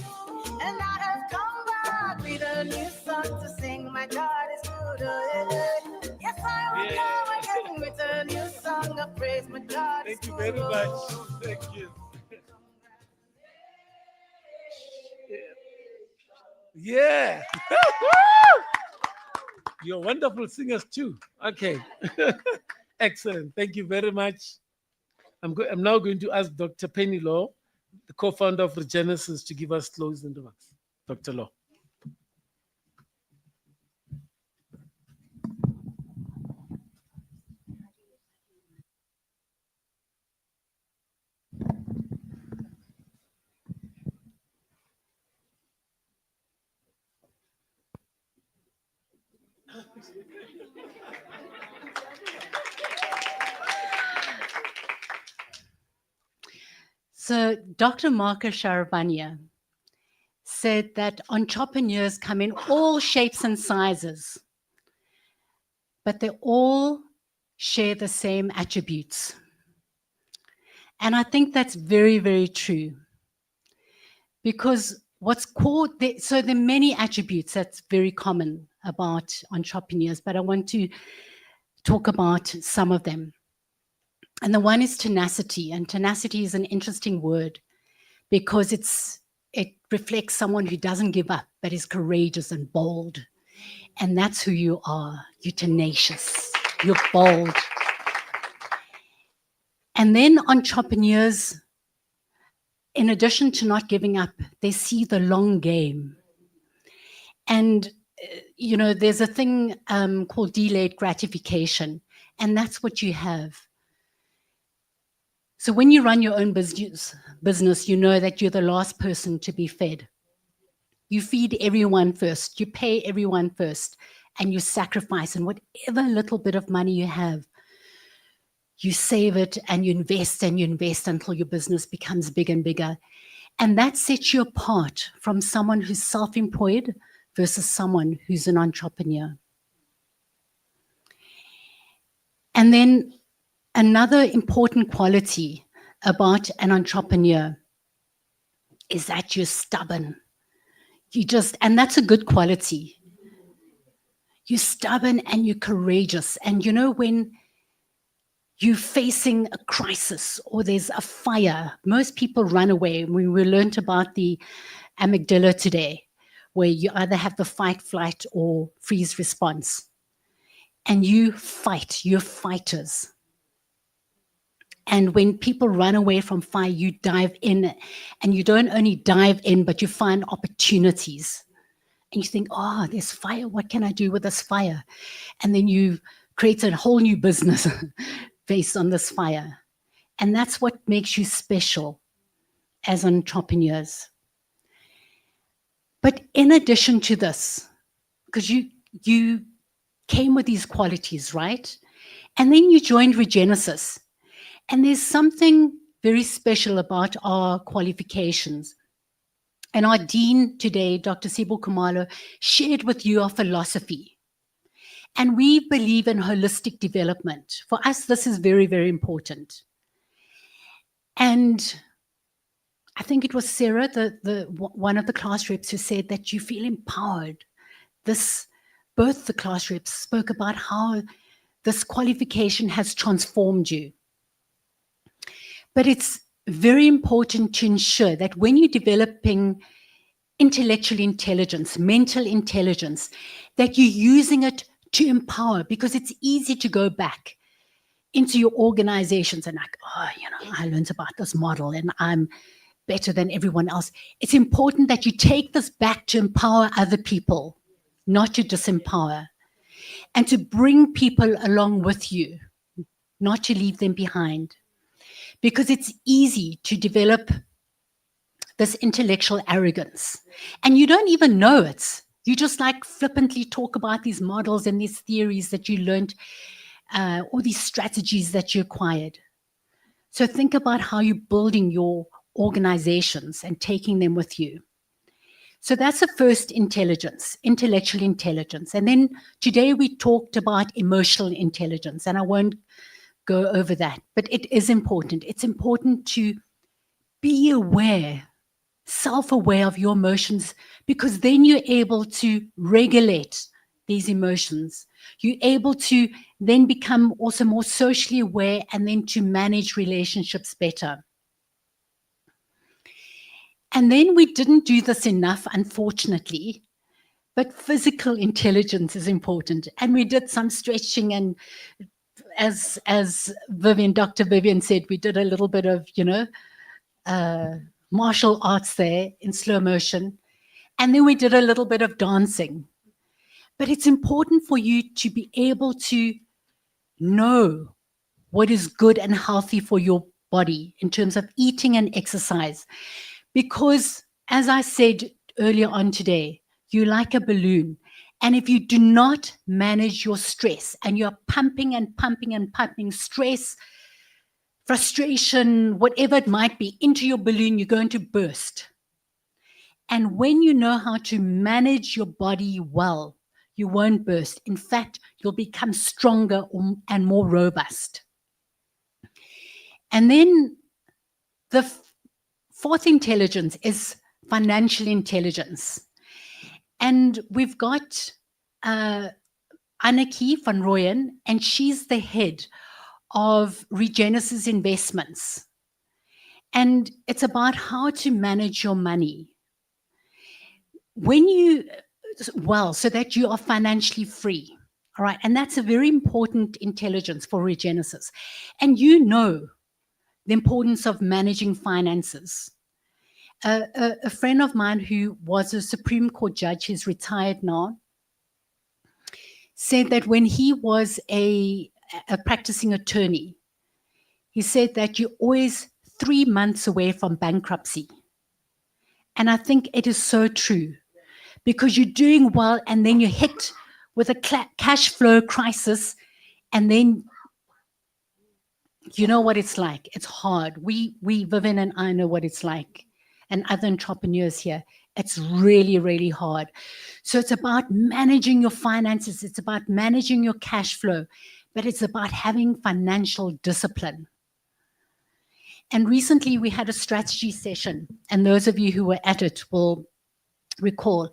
And I have come back with a new song to sing. My God is good. Yes, I will come again with a new song of praise. My God is Thank you good. very much. Thank you. Yeah. You're wonderful singers too. Okay. Excellent. Thank you very much. I'm now going to ask Dr. Penny Law, the co-founder of Regenesis, to give us closing remarks. Dr. Law. So Dr. Marcus Sharabanya said that entrepreneurs come in all shapes and sizes, but they all share the same attributes. And I think that's very, very true. Because so there are many attributes that's very common about entrepreneurs, but I want to talk about some of them. And the one is tenacity. And tenacity is an interesting word because it reflects someone who doesn't give up, but is courageous and bold. And that's who you are. You're tenacious. You're bold. And then entrepreneurs, in addition to not giving up, they see the long game. And, there's a thing called delayed gratification, and that's what you have. So when you run your own business, you know that you're the last person to be fed. You feed everyone first, you pay everyone first, and you sacrifice. And whatever little bit of money you have, you save it and you invest until your business becomes bigger and bigger. And that sets you apart from someone who's self-employed versus someone who's an entrepreneur. And then another important quality about an entrepreneur is that you're stubborn. And that's a good quality. You're stubborn and you're courageous. And when you're facing a crisis or there's a fire, most people run away. We learned about the amygdala today, where you either have the fight, flight, or freeze response. And you fight, you're fighters. And when people run away from fire, you dive in, and you don't only dive in, but you find opportunities. And you think, oh, there's fire. What can I do with this fire? And then you create a whole new business based on this fire. And that's what makes you special as entrepreneurs. But in addition to this, because you came with these qualities, right? And then you joined Regenesis. And there's something very special about our qualifications. And our dean today, Dr. Sibo Kumalo, shared with you our philosophy. And we believe in holistic development. For us, this is very, very important. And I think it was Sarah, one of the class reps, who said that you feel empowered. Both the class reps spoke about how this qualification has transformed you. But it's very important to ensure that when you're developing intellectual intelligence, mental intelligence, that you're using it to empower, because it's easy to go back into your organizations and like, oh, I learned about this model and I'm better than everyone else. It's important that you take this back to empower other people, not to disempower, and to bring people along with you, not to leave them behind. Because it's easy to develop this intellectual arrogance. And you don't even know it. You just like flippantly talk about these models and these theories that you learned, or these strategies that you acquired. So think about how you're building your organizations and taking them with you. So that's the first intelligence, intellectual intelligence. And then today we talked about emotional intelligence, and I won't go over that, but it is important. It's important to be aware, self-aware of your emotions, because then you're able to regulate these emotions. You're able to then become also more socially aware and then to manage relationships better. And then we didn't do this enough, unfortunately, but physical intelligence is important. And we did some stretching, and as Dr. Vivian said, we did a little bit of, martial arts there in slow motion. And then we did a little bit of dancing. But it's important for you to be able to know what is good and healthy for your body in terms of eating and exercise. Because, as I said earlier on today, you're like a balloon. And if you do not manage your stress and you're pumping and pumping and pumping stress, frustration, whatever it might be, into your balloon, you're going to burst. And when you know how to manage your body well, you won't burst. In fact, you'll become stronger and more robust. And then the fourth intelligence is financial intelligence. And we've got Anneke van Rooyen, and she's the head of Regenesis Investments. And it's about how to manage your money. So that you are financially free. All right. And that's a very important intelligence for Regenesis. And you know the importance of managing finances. A friend of mine who was a Supreme Court judge, he's retired now, said that when he was a practicing attorney, he said that you're always 3 months away from bankruptcy. And I think it is so true, because you're doing well and then you're hit with a cash flow crisis, and then you know what it's like. It's hard. We Vivian and I know what it's like, and other entrepreneurs here. It's really, really hard. So it's about managing your finances. It's about managing your cash flow, but it's about having financial discipline. And recently we had a strategy session, and those of you who were at it will recall.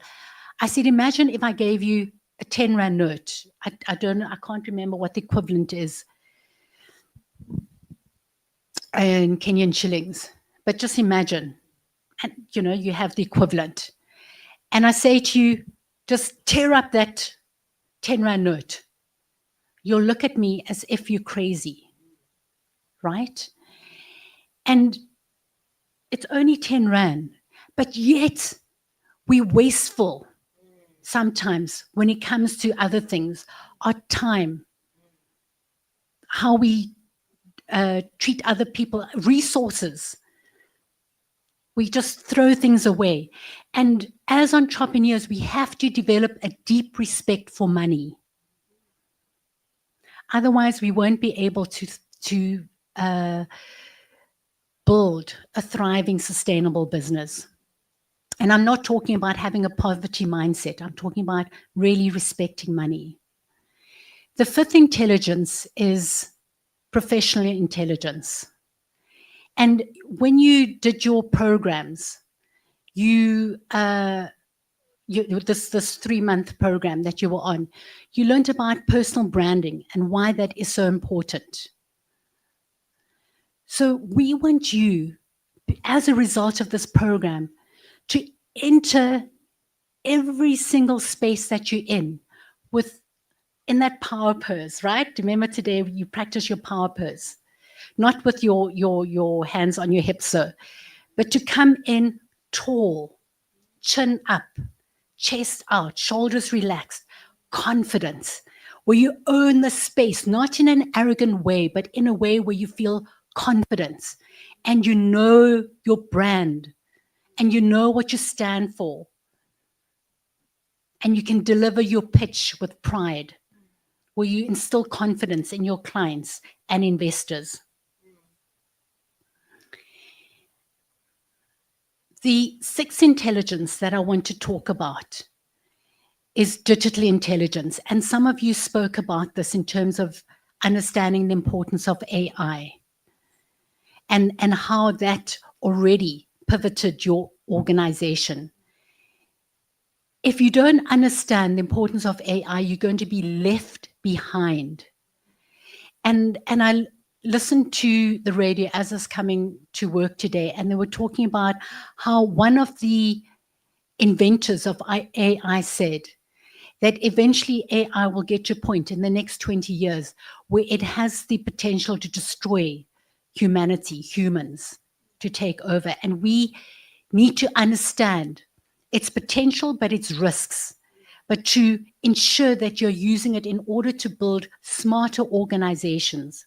I said, imagine if I gave you a 10 Rand note. I don't know, I can't remember what the equivalent is. in Kenyan shillings. But just imagine, and you have the equivalent. And I say to you, just tear up that 10 Rand note. You'll look at me as if you're crazy, right? And it's only 10 Rand, but yet we're wasteful sometimes when it comes to other things, our time, how we treat other people, resources. We just throw things away. And as entrepreneurs, we have to develop a deep respect for money. Otherwise, we won't be able to build a thriving, sustainable business. And I'm not talking about having a poverty mindset. I'm talking about really respecting money. The fifth intelligence is professional intelligence. And when you did your programs, this 3-month program that you were on, you learned about personal branding and why that is so important. So we want you, as a result of this program, to enter every single space that you're in in that power pose, right? Remember today you practice your power pose, not with your hands on your hips, so, but to come in tall, chin up, chest out, shoulders relaxed, confidence, where you own the space, not in an arrogant way, but in a way where you feel confidence and you know your brand and you know what you stand for. And you can deliver your pitch with pride, where you instill confidence in your clients and investors. The sixth intelligence that I want to talk about is digital intelligence. And some of you spoke about this in terms of understanding the importance of AI and how that already pivoted your organization. If you don't understand the importance of AI, you're going to be left behind. And I listened to the radio as I was coming to work today, and they were talking about how one of the inventors of AI said that eventually AI will get to a point in the next 20 years where it has the potential to destroy humanity, humans, to take over. And we need to understand its potential, but its risks, but to ensure that you're using it in order to build smarter organizations.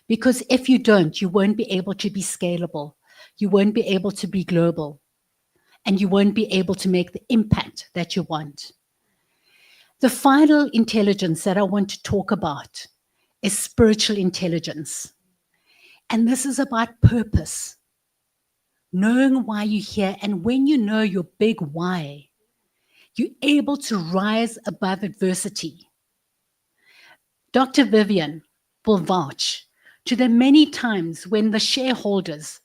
Because if you don't, you won't be able to be scalable. You won't be able to be global. And you won't be able to make the impact that you want. The final intelligence that I want to talk about is spiritual intelligence. And this is about purpose. Knowing why you're here. And when you know your big why, you're able to rise above adversity. Dr. Vivian will vouch to the many times when the shareholders,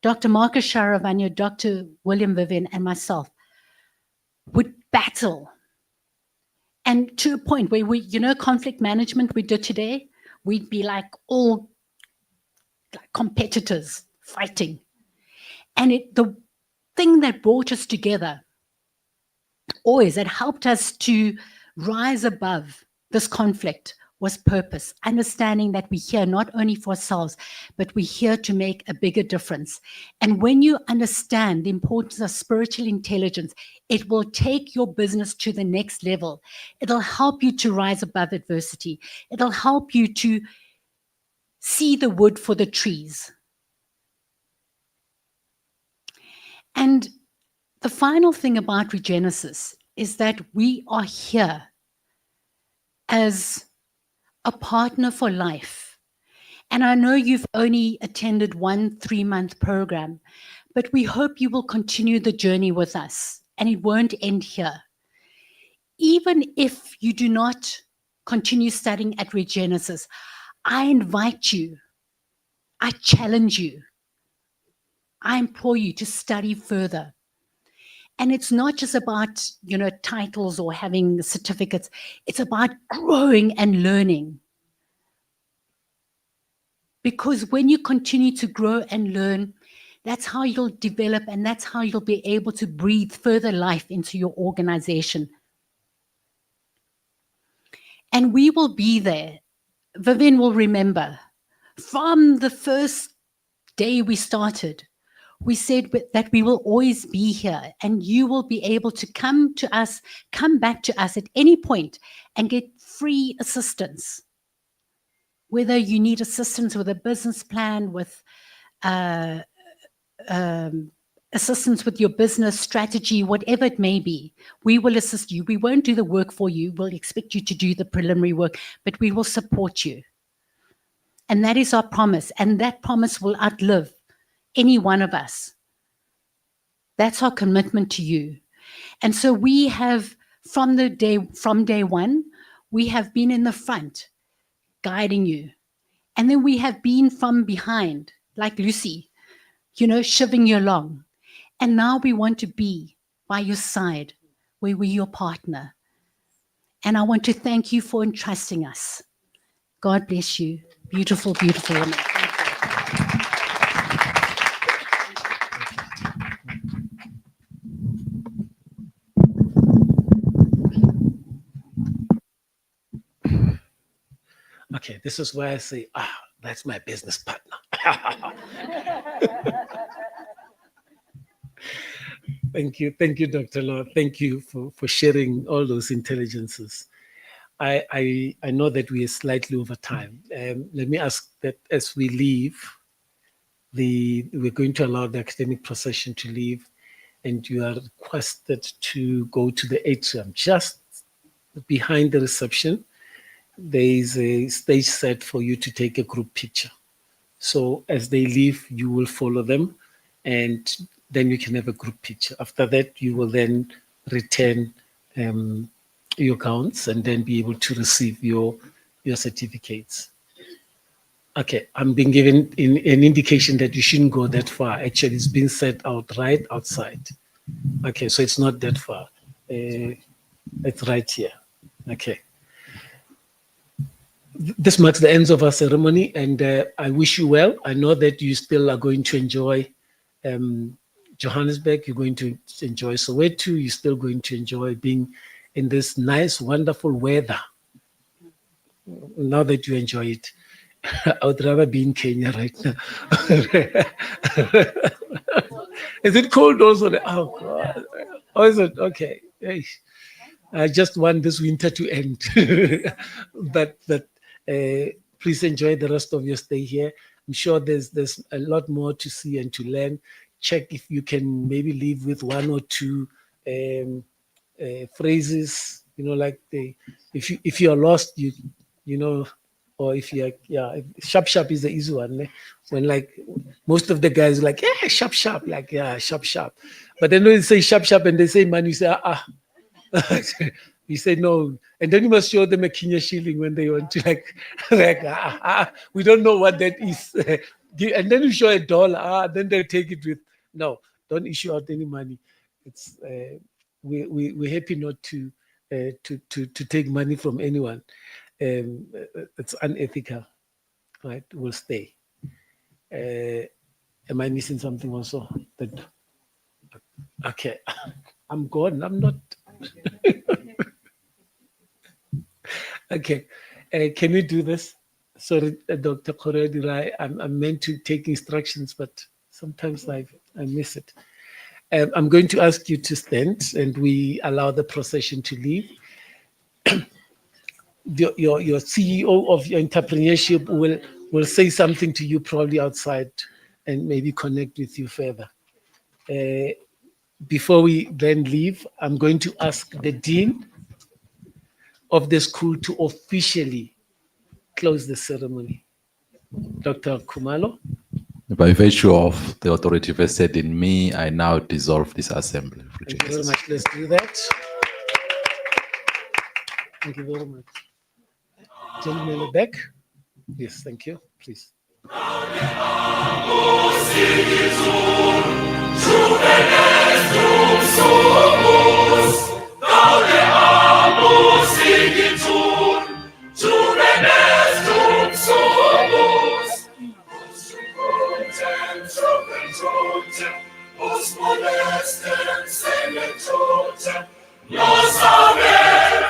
Dr. Marcus Sharavanya, Dr. William Vivian, and myself would battle. And to a point where conflict management we did today, we'd be like all competitors fighting. And the thing that brought us together, always, that helped us to rise above this conflict, was purpose, understanding that we're here not only for ourselves, but we're here to make a bigger difference. And when you understand the importance of spiritual intelligence, it will take your business to the next level. It'll help you to rise above adversity. It'll help you to see the wood for the trees. And the final thing about Regenesis is that we are here as a partner for life. And I know you've only attended one 3-month program, but we hope you will continue the journey with us, and it won't end here. Even if you do not continue studying at Regenesis, I invite you, I challenge you, I implore you to study further. And it's not just about, titles or having certificates. It's about growing and learning. Because when you continue to grow and learn, that's how you'll develop, and that's how you'll be able to breathe further life into your organization. And we will be there. Vivian will remember, from the first day we started, we said that we will always be here, and you will be able to come back to us at any point and get free assistance. Whether you need assistance with a business plan, with assistance with your business strategy, whatever it may be, we will assist you. We won't do the work for you. We'll expect you to do the preliminary work, but we will support you. And that is our promise. And that promise will outlive any one of us. That's our commitment to you. And so we have, from day one, we have been in the front, guiding you. And then we have been from behind, like Lucy, shoving you along. And now we want to be by your side, where we're your partner. And I want to thank you for entrusting us. God bless you. Beautiful, beautiful woman. Okay, this is where I say, that's my business partner. Thank you, Dr. Law. Thank you for sharing all those intelligences. I know that we are slightly over time. Let me ask that as we leave, we're going to allow the academic procession to leave, and you are requested to go to the atrium. Just behind the reception, there is a stage set for you to take a group picture. So as they leave, you will follow them, and then you can have a group picture. After that, you will then return your gowns and then be able to receive your certificates. Okay, I'm being given an indication that you shouldn't go that far. Actually, it's been set out right outside. Okay, so it's not that far. It's right here. Okay. This marks the end of our ceremony, and I wish you well. I know that you still are going to enjoy Johannesburg. You're going to enjoy Soweto. You're still going to enjoy being in this nice, wonderful weather. Now that you enjoy it, I would rather be in Kenya right now. Is it cold also? Oh, God. Oh, is it? Okay. I just want this winter to end. but please enjoy the rest of your stay here. I'm sure there's a lot more to see and to learn. Check if you can maybe leave with one or two phrases, like if you're lost, or if you're, sharp is the easy one. Eh? When like most of the guys like, yeah, sharp, like, yeah, sharp. But then when they say sharp and they say man, you say, you say no. And then you must show them a Kenya shilling when they want to like we don't know what that is. And then you show a dollar, then they take it with, no, don't issue out any money. It's we're happy not to take money from anyone. It's unethical, right? We'll stay. Am I missing something also? Okay, I'm gone. I'm not. Okay, can we do this? Sorry, Dr. Koredirai, I'm meant to take instructions, but sometimes I miss it. I'm going to ask you to stand, and we allow the procession to leave. Your CEO of your entrepreneurship will say something to you probably outside and maybe connect with you further. Before we then leave, I'm going to ask the dean of the school to officially close the ceremony. Dr. Kumalo. By virtue of the authority vested in me, I now dissolve this assembly. Thank you very much. Let's do that. Thank you very much. Gentlemen in the back. Yes, thank you. Please. os molestem se le tot, lo saber,